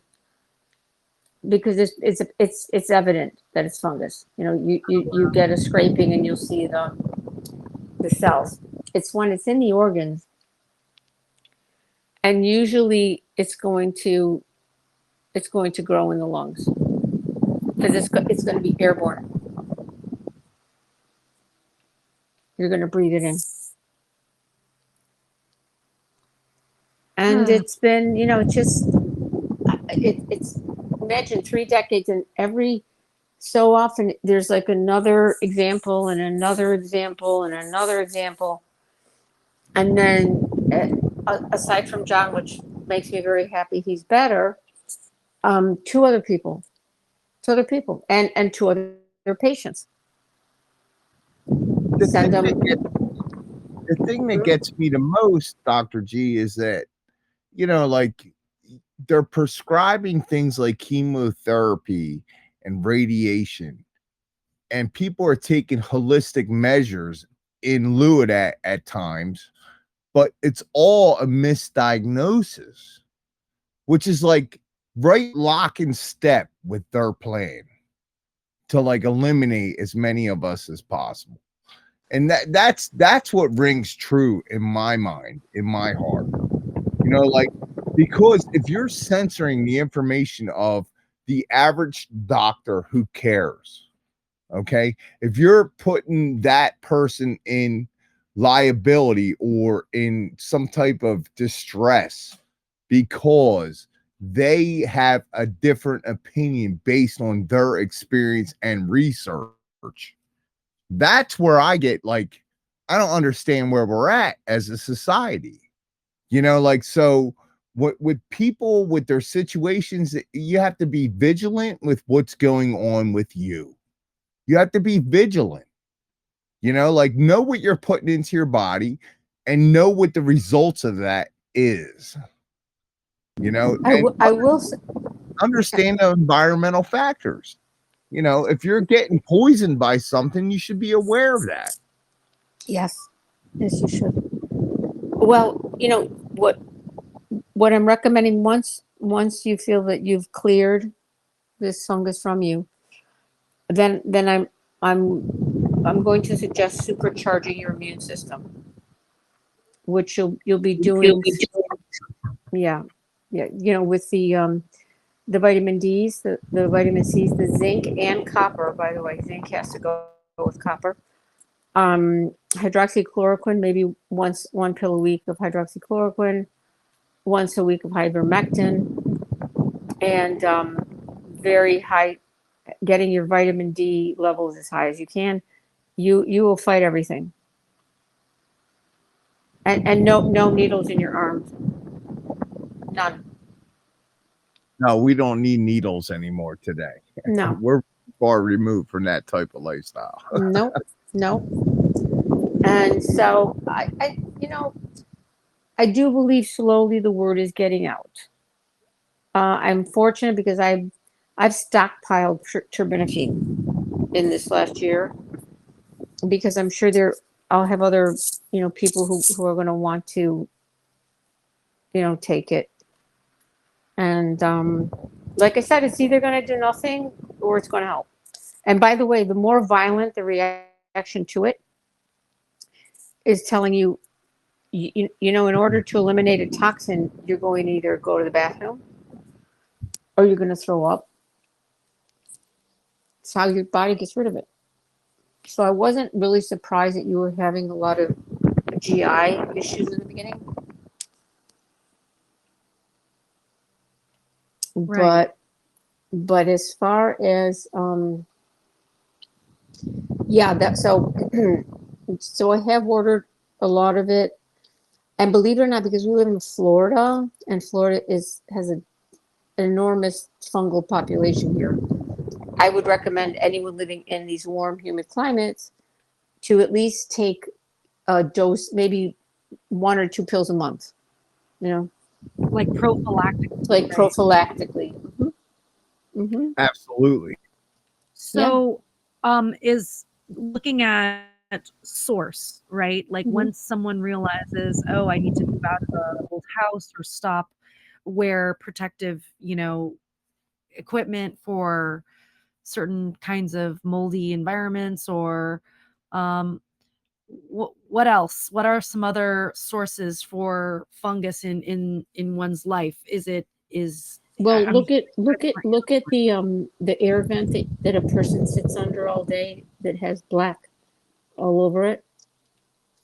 because it's evident that it's fungus. You know, you get a scraping and you'll see the cells. It's when it's in the organs, and usually it's going to grow in the lungs, because it's going to be airborne. You're going to breathe it in. And it's been, you know, it's imagine 3 decades, and every so often there's like another example and another example and another example. And then aside from John, which makes me very happy, he's better, 2 other people, and 2 other patients. The thing that gets me the most, Dr. G, is that, you know, like, they're prescribing things like chemotherapy and radiation, and people are taking holistic measures in lieu of that at times, but it's all a misdiagnosis, which is like right lock and step with their plan to like eliminate as many of us as possible. And that's what rings true in my mind, in my heart. You know, like, because if you're censoring the information of the average doctor who cares, okay, if you're putting that person in liability or in some type of distress because they have a different opinion based on their experience and research, that's where I get like, I don't understand where we're at as a society. You know, like, so with people with their situations, you have to be vigilant with what's going on with you. You have to be vigilant, you know, like, know what you're putting into your body and know what the results of that is, you know, I will say, understand the environmental factors. You know, if you're getting poisoned by something, you should be aware of that. yes, you should. Well, you know what I'm recommending, once you feel that you've cleared this fungus from you, then I'm going to suggest supercharging your immune system, which you'll be doing. Yeah, you know, with the vitamin D's, the vitamin C's, the zinc and copper. By the way, zinc has to go with copper. Hydroxychloroquine, maybe one pill a week of hydroxychloroquine, once a week of ivermectin, and very high, getting your vitamin D levels as high as you can. You will fight everything. And no needles in your arms. None. No, we don't need needles anymore today. No. We're far removed from that type of lifestyle. Nope. And so I do believe slowly the word is getting out. I'm fortunate because I've stockpiled terbinafine in this last year, because I'm sure I'll have other, you know, people who are going to want to, you know, take it. And like I said, it's either going to do nothing or it's going to help. And by the way, the more violent the reaction to it is telling you, you know, in order to eliminate a toxin, you're going to either go to the bathroom or you're going to throw up. It's how your body gets rid of it. So I wasn't really surprised that you were having a lot of GI issues in the beginning. Right. But as far as so I have ordered a lot of it, and believe it or not, because we live in Florida, and Florida has an enormous fungal population here, I would recommend anyone living in these warm, humid climates to at least take a dose, maybe 1 or 2 pills a month, you know, Like prophylactic. like prophylactically. Absolutely. So, is looking at source, right? Like Mhm. once someone realizes, oh, I need to move out of the old house or stop wear protective, equipment for certain kinds of moldy environments or um, what else? What are some other sources for fungus in one's life? Well, I'm look at the air vent that a person sits under all day that has black all over it.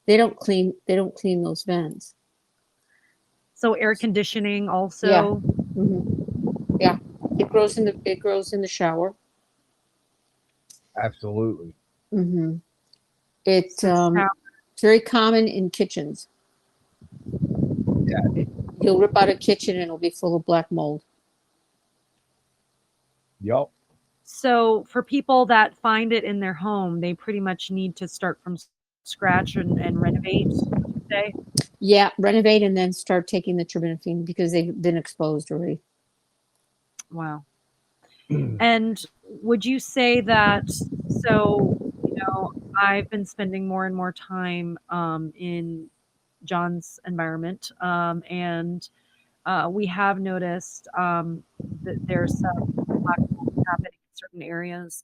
They don't clean those vents. so air conditioning Yeah. also. hmm Yeah. It grows in the shower. Absolutely. hmm It So shower. it's very common in kitchens. Yeah. You'll rip out a kitchen and it'll be full of black mold. Yup. So for people that find it in their home, they pretty much need to start from scratch and renovate, would you say? Yeah, renovate and then start taking the terbinafine because they've been exposed already. Wow. And would you say that, so, I've been spending more and more time in John's environment, and we have noticed that there's some black mold happening in certain areas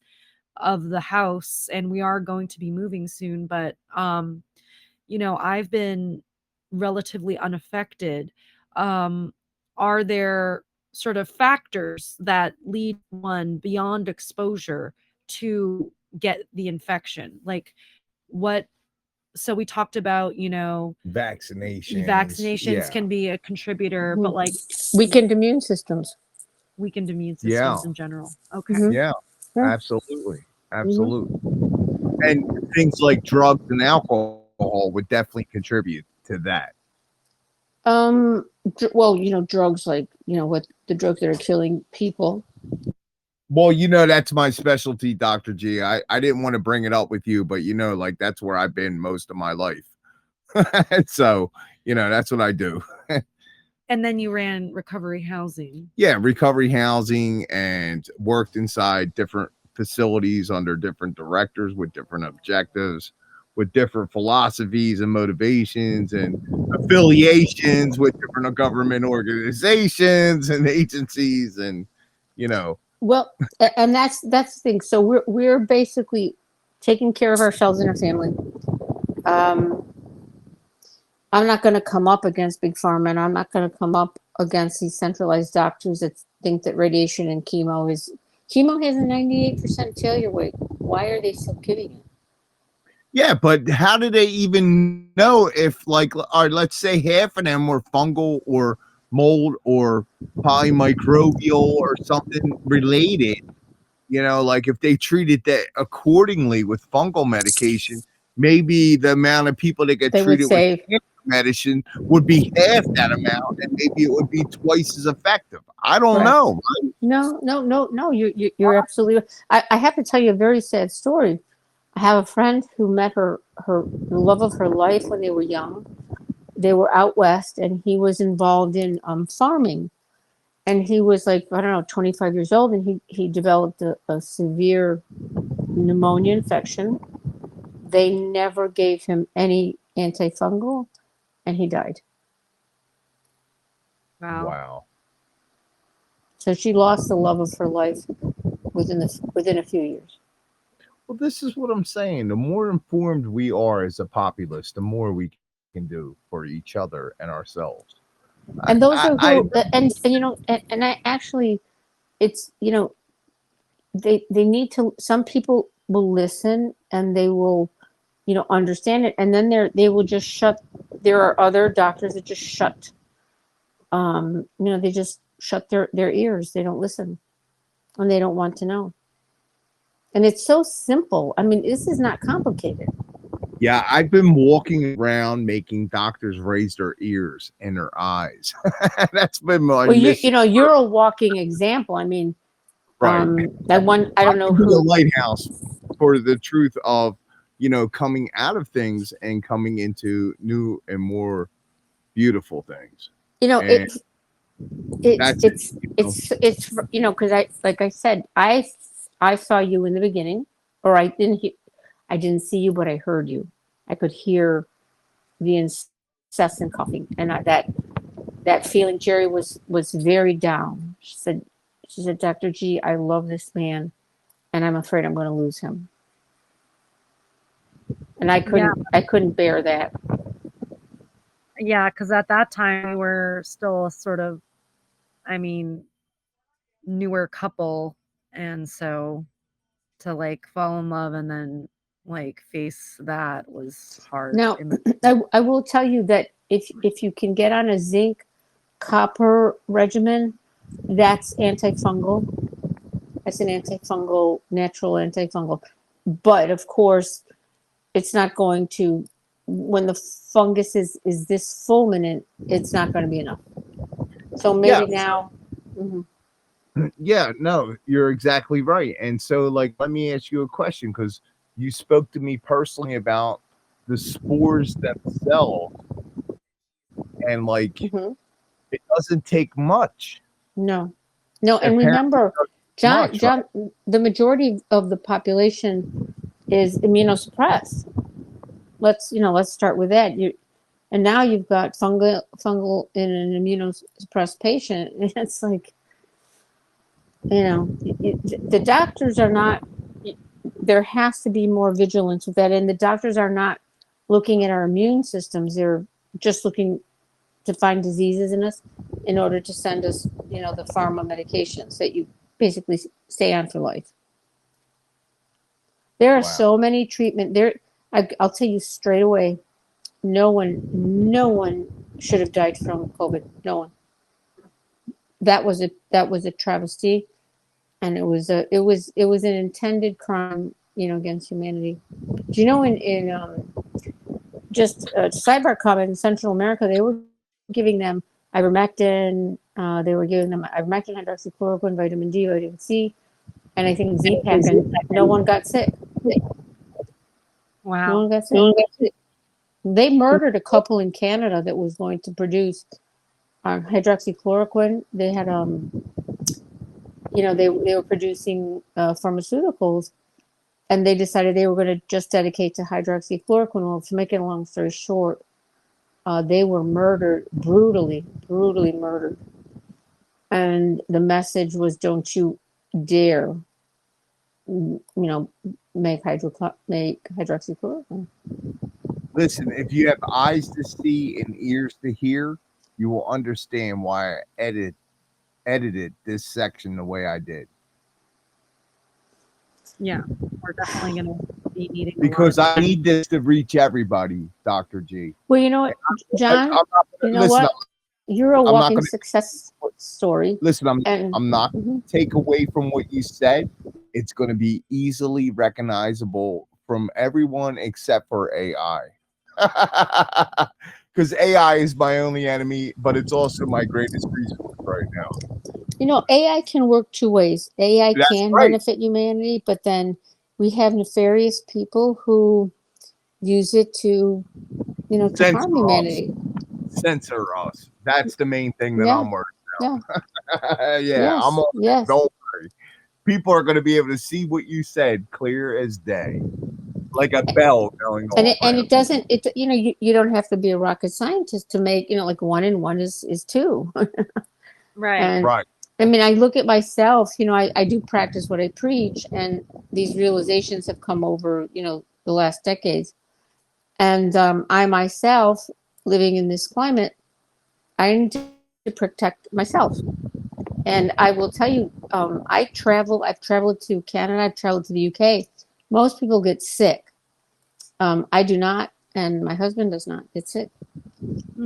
of the house, and we are going to be moving soon, but I've been relatively unaffected. Um, are there sort of factors that lead one beyond exposure to get the infection? Like what so we talked about, Vaccinations. vaccinations Yeah. can be a contributor, but like Weakened immune systems. weakened immune Yeah. systems in general. Okay. Mhm. Yeah. Yeah. Absolutely. Absolutely. And things like drugs and alcohol would definitely contribute to that. Well, drugs like, what the drugs that are killing people. Well, that's my specialty, Dr. G. I didn't want to bring it up with you, but like that's where I've been most of my life. So, that's what I do. And then you ran recovery housing. Yeah, recovery housing and worked inside different facilities under different directors with different objectives, with different philosophies and motivations and affiliations with different government organizations and agencies and Well, and that's the thing. So we're basically taking care of ourselves and our family. Um, I'm not going to come up against big pharma, and I'm not going to come up against these centralized doctors that think that radiation and chemo has a 98% failure rate. Why are they still giving it? Yeah, but how do they even know if, like, or let's say half of them were fungal or mold or polymicrobial or something related? Like if they treated that accordingly with fungal medication, maybe the amount of people that get They would treated with save. cancer medicine would be half that amount, and maybe it would be twice as effective. I don't Correct. know. No. You're absolutely. I have to tell you a very sad story. I have a friend who met the love of her life when they were young. They were out west, and he was involved in farming. And he was like, I don't know, 25 years old, and he developed a severe pneumonia infection. They never gave him any antifungal, and he died. Wow. So she lost the love of her life within a few years. Well, this is what I'm saying. The more informed we are as a populace, the more we can do for each other and ourselves. And those are who, and I actually, it's, they need to, some people will listen and they will, understand it. And then they will just shut, there are other doctors that just shut, they just shut their ears. They don't listen and they don't want to know. And it's so simple. I mean, this is not complicated. Yeah, I've been walking around making doctors raise their ears and their eyes. That's been my mission. You're a walking example. I mean, Right. I don't know who the who. lighthouse for the truth of coming out of things and coming into new and more beautiful things. It's because like I said, I saw you in the beginning, or I didn't hear. I didn't see you, but I heard you. I could hear the incessant coughing, and that feeling. Jerry was very down. She said, Dr. G, I love this man, and I'm afraid I'm going to lose him. And I couldn't bear that. Yeah, because at that time we were still sort of, I mean, newer couple, and so to like fall in love and then like face that was hard. Now, I will tell you that if you can get on a zinc copper regimen, that's antifungal. That's an antifungal, natural antifungal. But of course, it's not going to, when the fungus is this fulminant, it's not going to be enough. So maybe now. Mm-hmm. Yeah, no, you're exactly right. And so, like, let me ask you a question, because you spoke to me personally about the spores themselves, and like, Mm-hmm. it doesn't take much. No, and remember, John, the majority of the population is immunosuppressed. Let's start with that. And now you've got fungal in an immunosuppressed patient, and it's like, the doctors are not. There has to be more vigilance with that, and the doctors are not looking at our immune systems. They're just looking to find diseases in us in order to send us, the pharma medications that you basically stay on for life. There are so many treatment there. I'll tell you straight away, no one should have died from COVID. No one. That was a travesty, and it was an intended crime, against humanity. Do you know in just a sidebar comment, in Central America, they were giving them ivermectin. They were giving them ivermectin, hydroxychloroquine, vitamin D, vitamin C, and I think Z-Pak, and no one got sick. Wow. No one got sick. They murdered a couple in Canada that was going to produce hydroxychloroquine. They had they were producing pharmaceuticals, and they decided they were going to just dedicate to hydroxychloroquine. Well, to make it a long story short, they were murdered, brutally murdered. And the message was, don't you dare, make hydroxychloroquine. Listen, if you have eyes to see and ears to hear, you will understand why I edited this section the way I did. Yeah, we're definitely going to be needing, because I need this to reach everybody, Dr. G. Well, you know what, John, what? You're a walking success story. Listen, I'm not going to take away from what you said. It's going to be easily recognizable from everyone except for AI. Because AI is my only enemy, but it's also my greatest resource right now. AI can work two ways. AI can benefit humanity, but then we have nefarious people who use it to, to harm humanity. Censor us. That's the main thing that I'm worried about. Yes. I'm on. Don't worry. People are going to be able to see what you said clear as day, like a bell going on. And it doesn't. You don't have to be a rocket scientist to make like 1 and 1 is 2. Right. Right. I mean, I look at myself. I do practice what I preach, and these realizations have come over the last decades. And I myself, living in this climate, I need to protect myself. And I will tell you, I've traveled to Canada, I've traveled to the UK. Most people get sick. I do not, and my husband does not get sick.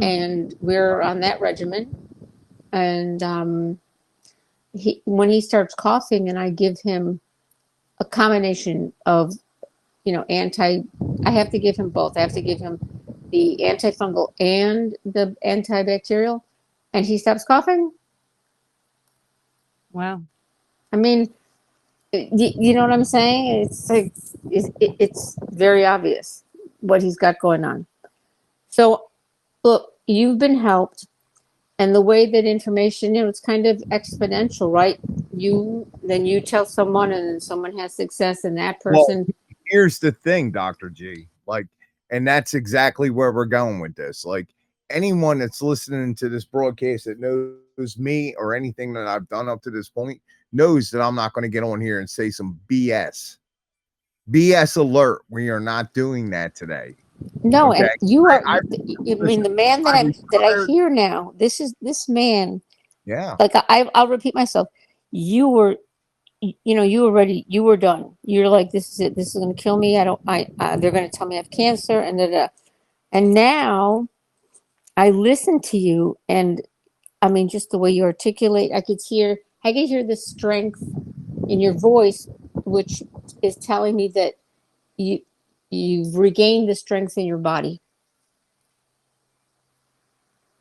And we're on that regimen. And when he starts coughing, and I give him a combination of, I have to give him both. I have to give him the antifungal and the antibacterial, and he stops coughing. Wow. I mean, you know what I'm saying? It's like, it's very obvious what he's got going on. So, look, you've been helped. And the way that information, it's kind of exponential, right? Then you tell someone, and then someone has success, and that person here's the thing, Dr. G. Like, and that's exactly where we're going with this. Like, anyone that's listening to this broadcast that knows me or anything that I've done up to this point knows that I'm not going to get on here and say some BS. BS alert. We are not doing that today. No, Okay. and you are. I I mean, the man that I hear now. This man. Yeah. Like I'll repeat myself. You were, you were ready. You were done. You're like, this is it. This is going to kill me. They're going to tell me I have cancer, and and now I listen to you, and I mean, just the way you articulate, I could hear the strength in your voice, which is telling me that you've regained the strength in your body.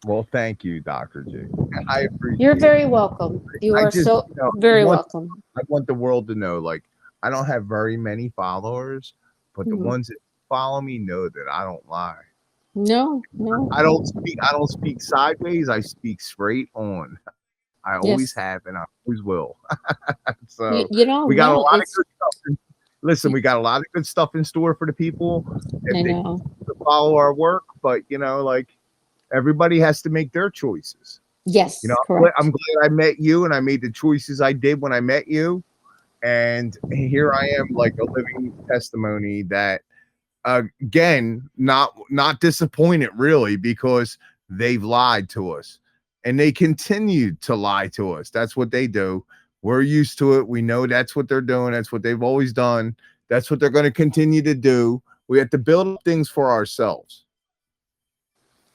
Well, thank you, Dr. G. I appreciate You're it. very welcome. You I are just, so very welcome. I want the world to know, like, I don't have very many followers, but the ones that follow me know that I don't lie. No. I don't speak sideways. I speak straight on. I always have, and I always will. So we got a lot of good stuff. Listen, we got a lot of good stuff in store for the people if they follow our work. But like, everybody has to make their choices. Yes, correct. I'm glad I met you, and I made the choices I did when I met you, and here I am, like a living testimony that, again, not disappointed really, because they've lied to us, and they continue to lie to us. That's what they do. We're used to it. We know that's what they're doing. That's what they've always done. That's what they're going to continue to do. We have to build up things for ourselves.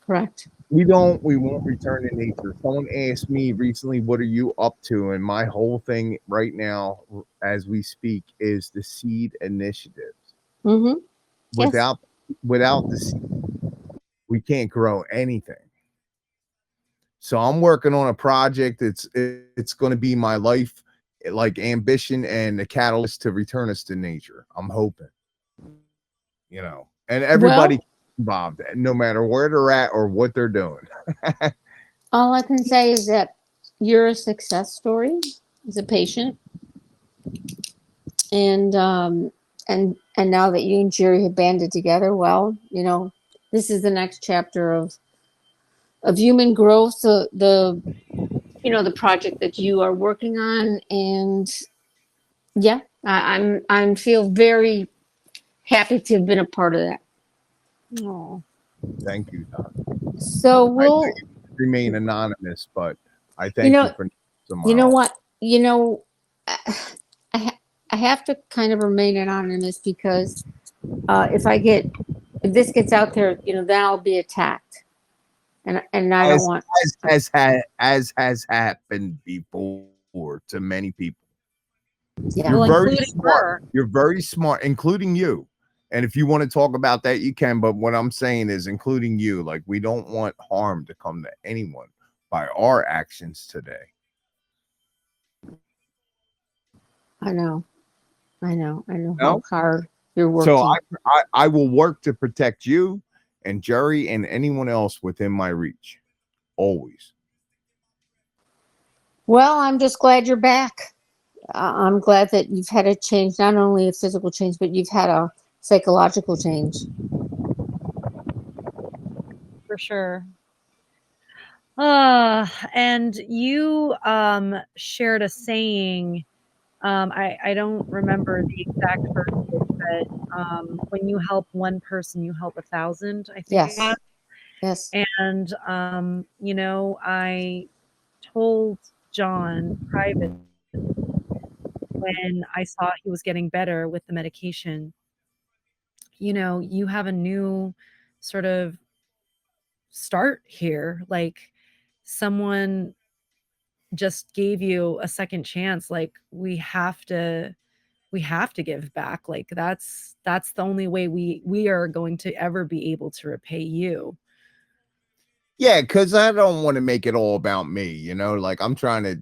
Correct. We won't return to nature. Someone asked me recently, what are you up to? And my whole thing right now, as we speak, is the seed initiatives. Mm-hmm. Without the seed, we can't grow anything. So I'm working on a project. It's going to be my life, like, ambition and a catalyst to return us to nature. I'm hoping, and everybody involved, no matter where they're at or what they're doing. All I can say is that you're a success story as a patient, and now that you and Jerry have banded together, well, this is the next chapter of human growth. The project that you are working on, and yeah, I'm feel very happy to have been a part of that. Oh, thank you, Doc. So we'll remain anonymous, but I thank you for tomorrow. You know what? I have to kind of remain anonymous because if this gets out there, then I'll be attacked, and I don't want as has happened before to many people. Yeah. You're very smart. You're very smart, including you. And if you want to talk about that, you can. But what I'm saying is, including you, like, we don't want harm to come to anyone by our actions today. I know how hard you're working. So I will work to protect you and Jerry and anyone else within my reach. Always. Well, I'm just glad you're back. I'm glad that you've had a change, not only a physical change, but you've had a psychological change. For sure. And you shared a saying. I don't remember the exact verse, but when you help one person, you help 1,000, I think. Yes. And I told John privately when I saw he was getting better with the medication, you have a new sort of start here. Like, someone just gave you a second chance. Like, we have to give back. Like, that's the only way we are going to ever be able to repay you. Yeah, because I don't want to make it all about me, like, I'm trying to,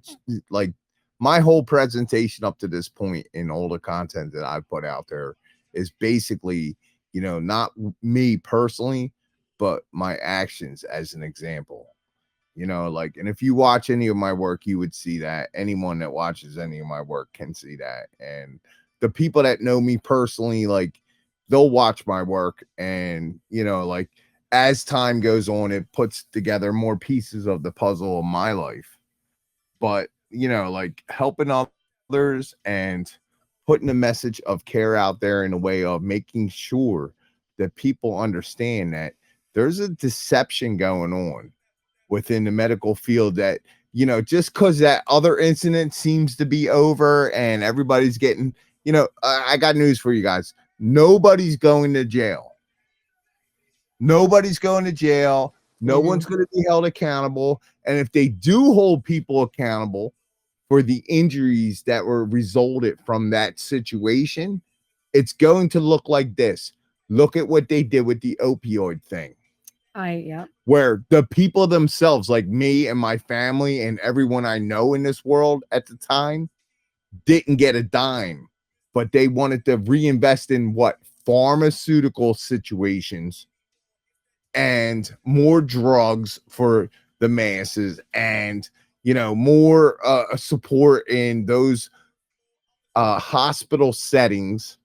like, my whole presentation up to this point in all the content that I've put out there is basically, not me personally, but my actions as an example. Like, and if you watch any of my work, you would see that. Anyone that watches any of my work can see that. And the people that know me personally, like, they'll watch my work, and like as time goes on, it puts together more pieces of the puzzle of my life. But like helping others and putting a message of care out there in a way of making sure that people understand that there's a deception going on within the medical field, that just because that other incident seems to be over and everybody's getting, I got news for you guys. Nobody's going to jail. Nobody's going to jail. No one's going to be held accountable. And if they do hold people accountable for the injuries that were resulted from that situation, it's going to look like this. Look at what they did with the opioid thing. Yeah. Where the people themselves, like me and my family and everyone I know in this world at the time, didn't get a dime, but they wanted to reinvest in what? Pharmaceutical situations and more drugs for the masses, and more support in those hospital settings,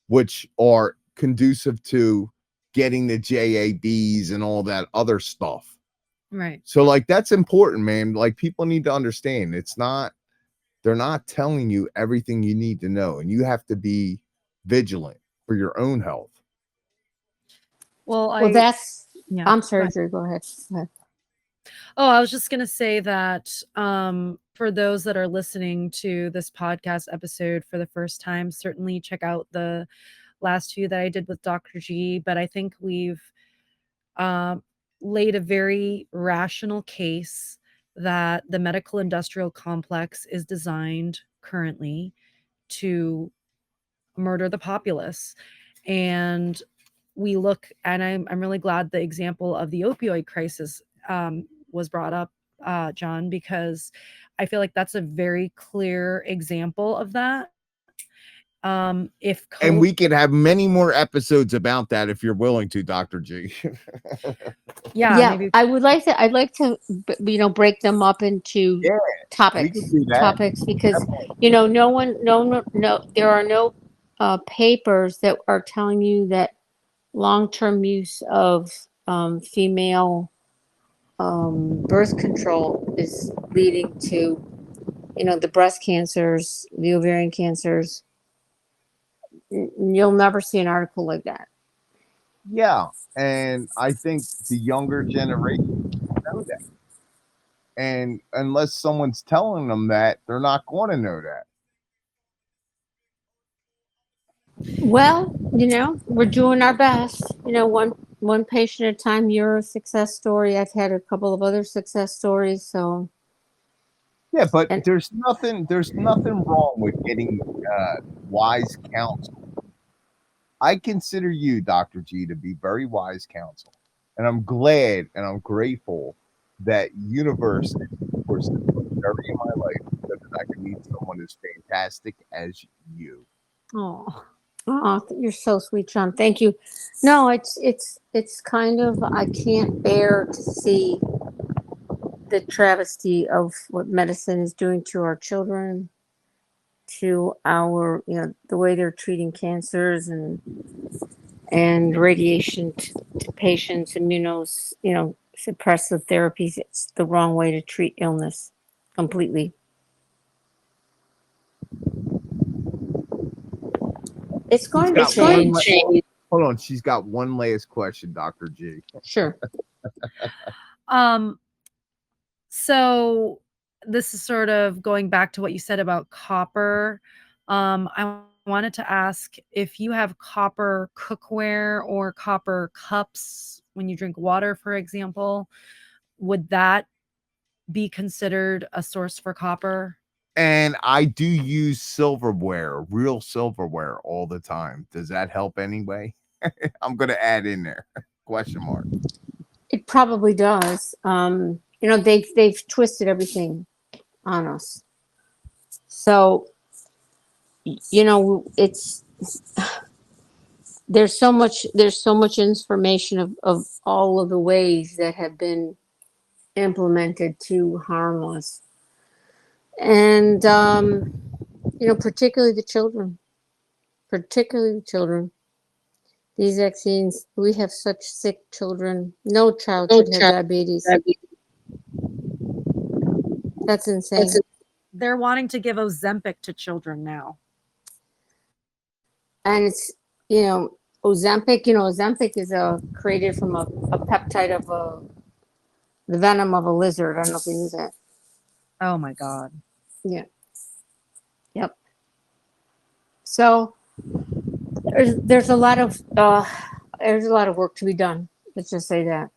which are conducive to getting the JABs and all that other stuff. Right. So like that's important, man. Like people need to understand they're not telling you everything you need to know, and you have to be vigilant for your own health. Well, yeah. I'm sorry, Drew, go ahead. Oh, I was just going to say that for those that are listening to this podcast episode for the first time, certainly check out the last few that I did with Dr. G. But I think we've laid a very rational case that the medical industrial complex is designed currently to murder the populace. And we look, and I'm really glad the example of the opioid crisis was brought up, John, because I feel like that's a very clear example of that. And we could have many more episodes about that if you're willing to, Dr. G. Yeah, maybe. I'd like to break them up into topics because no there are no papers that are telling you that long-term use of female birth control is leading to the breast cancers, the ovarian cancers. You'll never see an article like that. Yeah, and I think the younger generation know that. And unless someone's telling them that, they're not going to know that. Well, we're doing our best. One patient at a time. You're a success story. I've had a couple of other success stories. So yeah, but there's nothing wrong with getting wise counsel. I consider you, Dr. G, to be very wise counsel. And I'm glad and I'm grateful that universe, of course, is very in my life so that I can meet someone as fantastic as you. Oh, you're so sweet, John. Thank you. No, it's kind of, I can't bear to see the travesty of what medicine is doing to our children, to our, the way they're treating cancers and radiation to patients, suppressive therapies. It's the wrong way to treat illness completely. It's going to change. Hold on. She's got one last question, Dr. G. Sure. So this is sort of going back to what you said about copper. I wanted to ask if you have copper cookware or copper cups when you drink water, for example, would that be considered a source for copper? And I do use silverware, real silverware all the time. Does that help anyway? I'm going to add in there. Question mark. It probably does. They've twisted everything on us. So, it's there's so much information of all of the ways that have been implemented to harm us. And, particularly the children. These vaccines, we have such sick children. No child should have diabetes. That's insane. They're wanting to give Ozempic to children now. And it's, Ozempic, Ozempic is created from a peptide of the venom of a lizard. I don't know if you knew that. Oh my God. Yeah. Yep. So there's a lot of work to be done. Let's just say that.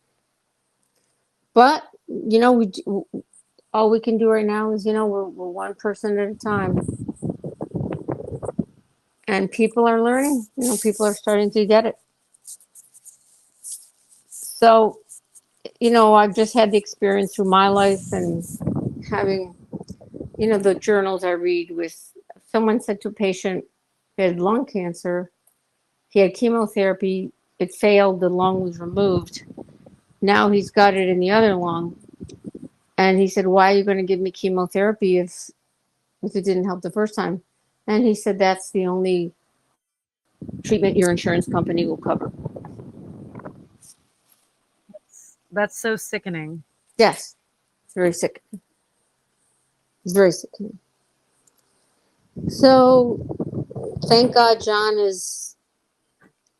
But all we can do right now is we're one person at a time, and people are learning. People are starting to get it. So I've just had the experience through my life and having the journals I read with someone said to a patient who had lung cancer. He had chemotherapy. It failed. The lung was removed. Now he's got it in the other lung. And he said, why are you going to give me chemotherapy if it didn't help the first time? And he said, that's the only treatment your insurance company will cover. That's so sickening. Yes. It's very sickening. It's very sickening. So thank God John is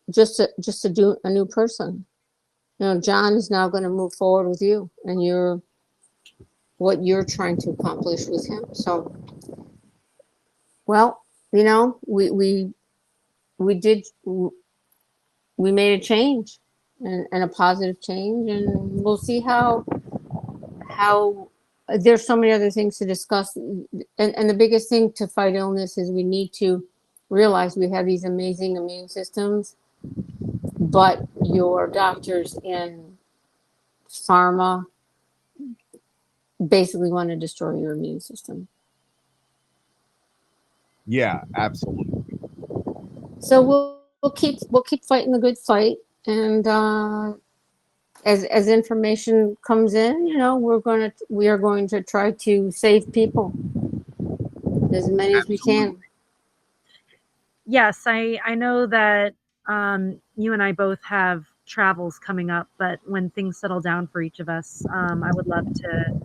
just a new person. John is now going to move forward with you and what you're trying to accomplish with him. So, well, we made a change and a positive change, and we'll see how there's so many other things to discuss. And the biggest thing to fight illness is we need to realize we have these amazing immune systems, but your doctors in pharma basically want to destroy your immune system. Yeah, absolutely. So we'll keep fighting the good fight, and as information comes in, we are going to try to save people as many as we can. Yes, I know that you and I both have travels coming up, but when things settle down for each of us, I would love to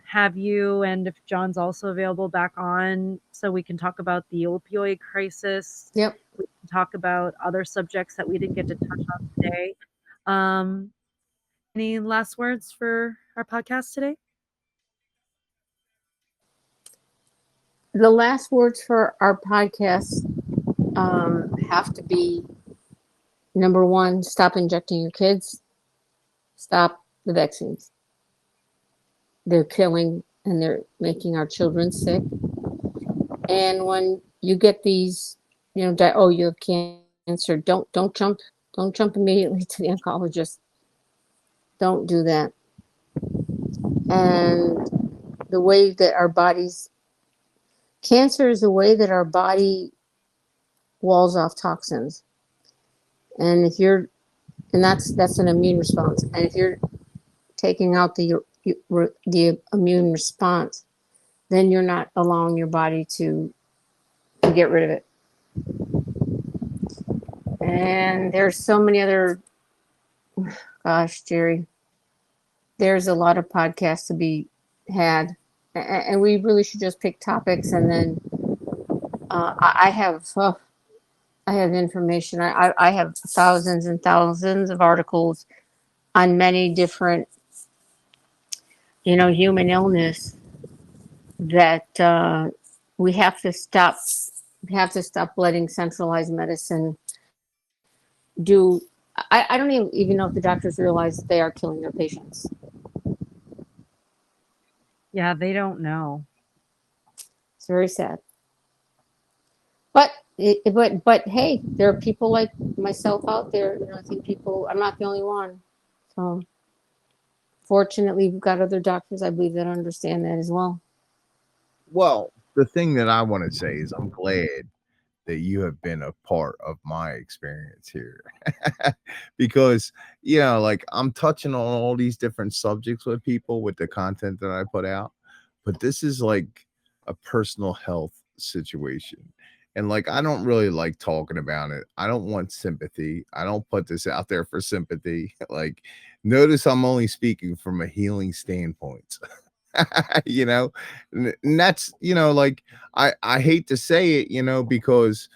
have you, and if John's also available, back on so we can talk about the opioid crisis. Yep. We can talk about other subjects that we didn't get to touch on today. Any last words for our podcast today? The last words for our podcast have to be, number one, stop injecting your kids. Stop the vaccines. They're killing and they're making our children sick. And when you get these, you have cancer, don't jump immediately to the oncologist. Don't do that. And the way that cancer is the way that our body walls off toxins. And that's an immune response. And if you're taking out the immune response, then you're not allowing your body to get rid of it. And there's so many other, gosh, Jerry, there's a lot of podcasts to be had, and we really should just pick topics. And then I have information. I have thousands and thousands of articles on many different, human illness that we have to stop. We have to stop letting centralized medicine do. I don't even know if the doctors realize that they are killing their patients. Yeah, they don't know. It's very sad. But hey, there are people like myself out there. I think I'm not the only one. So fortunately, we've got other doctors, I believe, that understand that as well. Well, the thing that I want to say is I'm glad that you have been a part of my experience here because like I'm touching on all these different subjects with people with the content that I put out, but this is like a personal health situation, And like, I don't really like talking about it. I don't want sympathy. I don't put this out there for sympathy. Like, notice I'm only speaking from a healing standpoint. You know, and that's, you know, like, I hate to say it, you know, because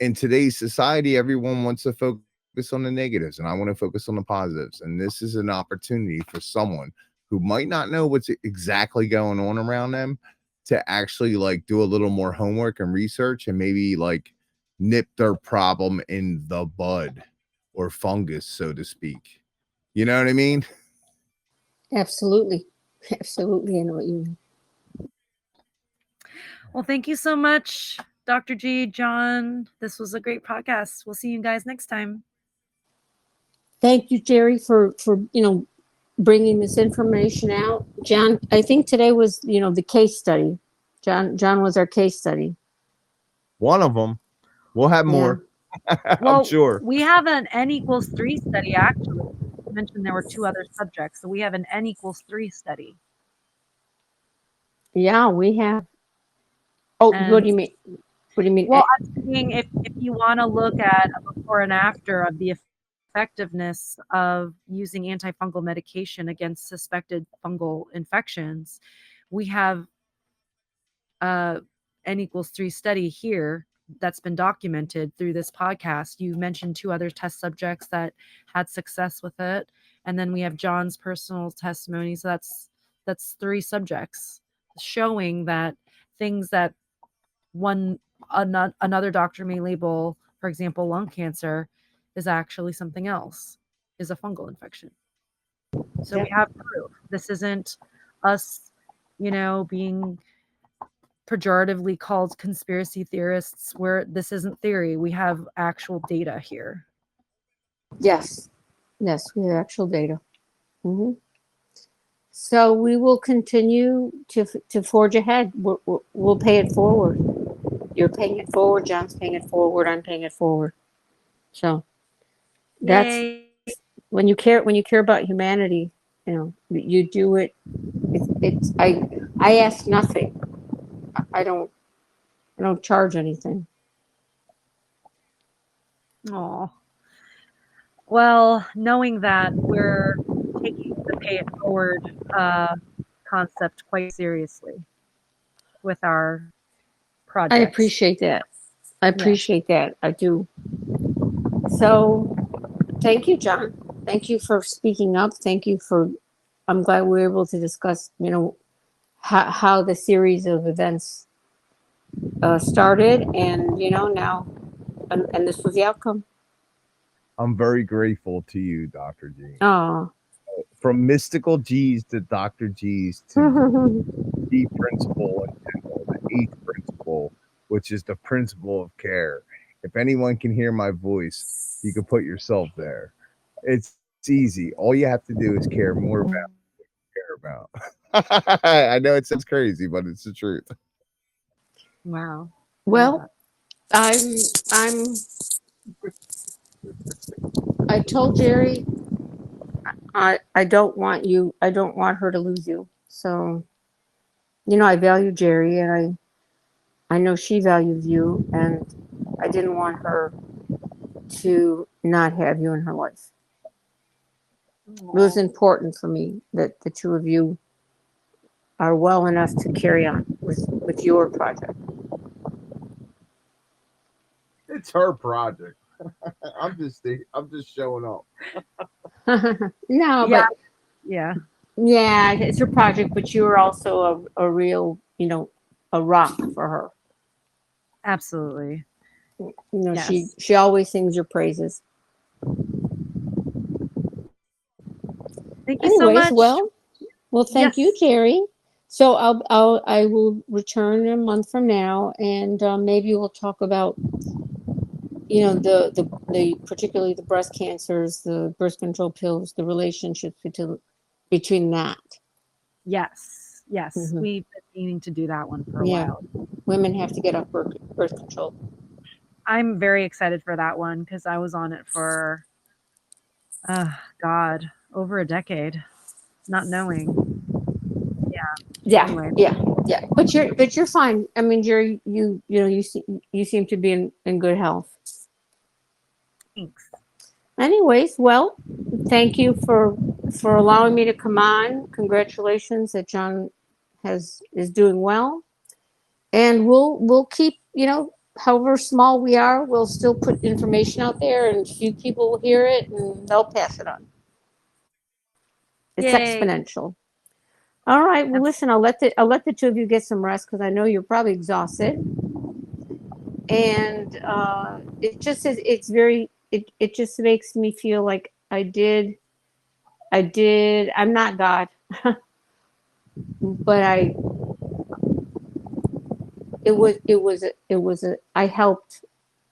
in today's society, everyone wants to focus on the negatives, and I want to focus on the positives. And this is an opportunity for someone who might not know what's exactly going on around them to actually like do a little more homework and research, and maybe like nip their problem in the bud, or fungus, so to speak. You know what I mean? Absolutely. Absolutely. I know what you mean. Well, thank you so much, Dr. G, John. This was a great podcast. We'll see you guys next time. Thank you, Jerry, for bringing this information out. John, I think today was the case study. John was our case study. One of them. We'll have more. Well, I'm sure. we have an N equals 3 study, actually. You mentioned there were 2 other subjects, so we have an N equals 3 study. Yeah, we have. Oh, what do you mean? What do you mean? Well, I'm thinking if you want to look at a before and after of the effectiveness of using antifungal medication against suspected fungal infections, we have N equals 3 study here that's been documented through this podcast. You mentioned 2 other test subjects that had success with it, and then we have John's personal testimony. So that's 3 subjects showing that things that another doctor may label, for example, lung cancer, is actually something else, is a fungal infection. So we have proof. This isn't us, being pejoratively called conspiracy theorists, where this isn't theory. We have actual data here. Yes, we have actual data. Mm-hmm. So we will continue to forge ahead. We'll pay it forward. You're paying it forward. John's paying it forward. I'm paying it forward. So that's when you care about humanity. You do it. I ask nothing. I don't charge anything. Oh, well, knowing that we're taking the pay it forward concept quite seriously with our project. I appreciate that. I do. So thank you, John. Thank you for speaking up. I'm glad we were able to discuss, how the series of events started, and now, and this was the outcome. I'm very grateful to you, Dr. G. Oh, From mystical G's to Dr. G's to the principle and the 8th principle, which is the principle of care. If anyone can hear my voice, you can put yourself there. It's easy. All you have to do is care more about what you care about. I know it sounds crazy, but it's the truth. Wow. Well, I told Jerry I don't want her to lose you. So, I value Jerry, and I know she values you, and I didn't want her to not have you in her life. It was important for me that the 2 of you are well enough to carry on with your project. It's her project. I'm just showing up. No, Yeah. but yeah, it's her project, but you were also a real, a rock for her. Absolutely. Yes. She always sings your praises. Thank you so much. Well, thank you, Jerry. So I will return a month from now, and maybe we'll talk about, the particularly the breast cancers, the birth control pills, the relationships between that. Yes. Mm-hmm. We've been meaning to do that one for a while. Women have to get off birth control. I'm very excited for that one because I was on it for, over a decade, not knowing. Yeah, Anyway. yeah. But you're fine. I mean, you seem to be in good health. Thanks. Anyways, well, thank you for allowing me to come on. Congratulations that John is doing well, and we'll keep, however small we are, we'll still put information out there, and a few people will hear it and they'll pass it on. It's Yay. exponential. All right. Well, listen, I'll let the two of you get some rest because I know you're probably exhausted, and it just is. It's very. It just makes me feel like I did. I'm not God, but I helped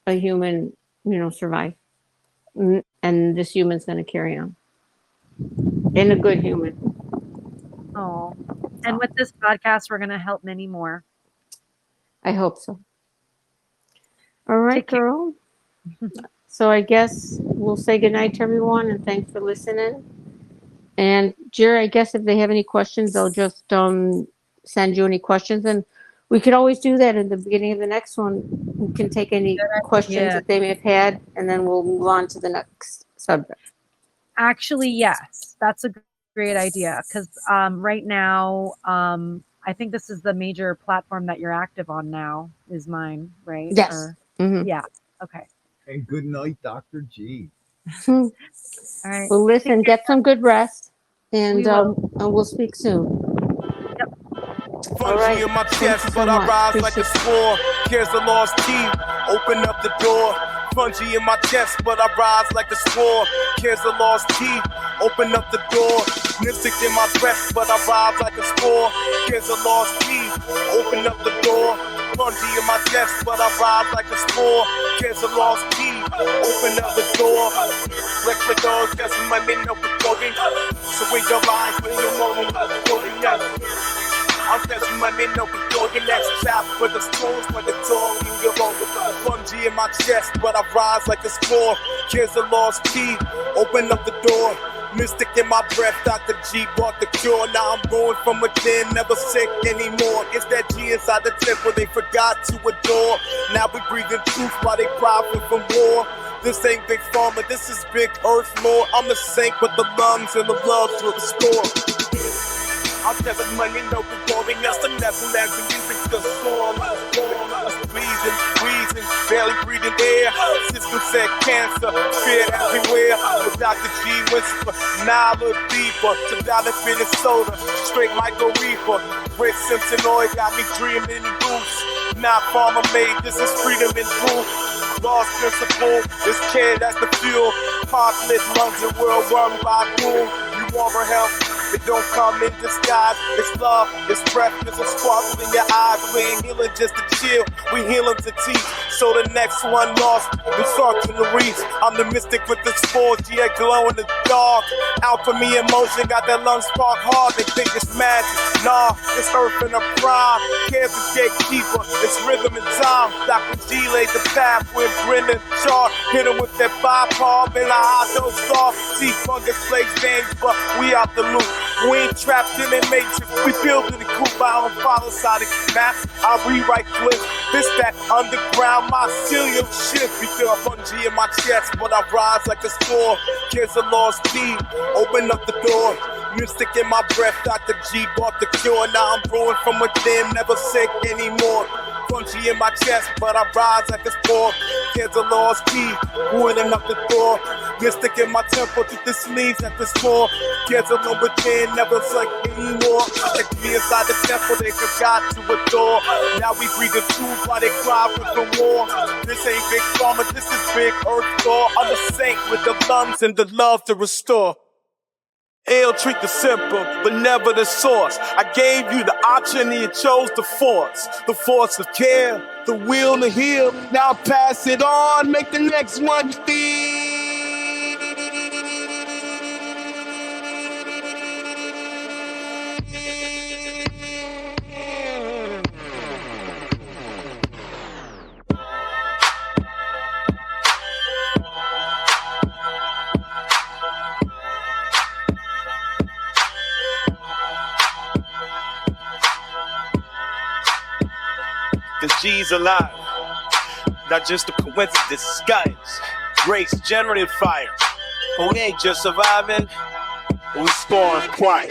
a human, survive, and this human's going to carry on, and a good human. Oh, and with this podcast, we're going to help many more. I hope so. All right, Take care. girl. So I guess we'll say goodnight to everyone, and thanks for listening. And Jerry, I guess if they have any questions, they'll just send you any questions, and we could always do that in the beginning of the next one. We can take any questions that they may have had, and then we'll move on to the next subject. Actually, yes, that's a great idea because right now, I think this is the major platform that you're active on now. Is mine, right? Yes. Yeah. Okay. And good night, Dr. G. All right. Well, listen, get some good rest, and We will. we'll speak soon. Fungi in my chest, but I rise like a spore. Here's the lost key, open up the door. Fungi in my chest, but I rise like a spore. Here's the lost key, open up the door. Mystic in my breath, but I rise like a spore. Here's the lost key, open up the door. Fungi in my chest, but I rise like a spore. Here's the lost key, open up the door. Like the doors, guess my men up with floating. So wake your eyes when you're moaning, floating out. I'm catching my men up with dog and that's chop for the stones, but the dog in your own. Fungi in my chest, but I rise like a spore. Here's the lost key, open up the door. Mystic in my breath, Dr. G brought the cure. Now I'm going from within, never sick anymore. It's that G inside the temple they forgot to adore. Now we breathing truth while they profit from war. This ain't big pharma, this is big earth lore. I'm the saint with the lungs and the love to restore. I'm telling money, no performing. That's the level as the music, the storm. Breathing, barely breathing air. System said cancer, fear everywhere. With Dr. G whisper, now look deeper. To dollar Minnesota, straight like a reaper. Red Simpson oil got me dreaming in boots. Not farmer made, this is freedom in proof. Lost principle, this kid, that's the fuel. Heart-lit lungs and world run by boom. You want her help? It don't come in disguise. It's love, it's breath, it's a sparkle in your eyes. We ain't healing just to chill, we healing to teach. So the next one lost, we start to the reach. I'm the mystic with the spores, yeah, glow in the dark. Alchemy in motion, got that lung spark hard. They think it's magic, nah, it's earth in a prime. Cares the gatekeeper, it's rhythm and time. Dr. G laid the path with grin and char. Hit him with that bipod, and I hot those soft. See fungus flakes dance, but we out the loop. We ain't trapped in a matrix, we building the coop. I don't follow sonic maps, I rewrite clips. This that underground mycelium shift. We feel a fungi in my chest, but I rise like a spore. Here's a lost key, open up the door. Mystic in my breath, Dr. G brought the cure. Now I'm growing from within, never sick anymore. Fungi in my chest, but I rise like a spore. Here's a lost key, opening up the door. Mystic in my temple, through the sleeves at the store. Here's a number 10, never sick anymore. Like me inside the temple, they forgot to adore. Now we breathe the truth while they cry for the war. This ain't big pharma, this is big earth law. I'm the saint with the lungs and the love to restore. Ill treat the simple, but never the source. I gave you the option and you chose the force of care, the will to heal. Now pass it on, make the next one feel. G's alive. Not just a coincidence, guys. Grace, generative fire. But we ain't just surviving, we scoring quiet.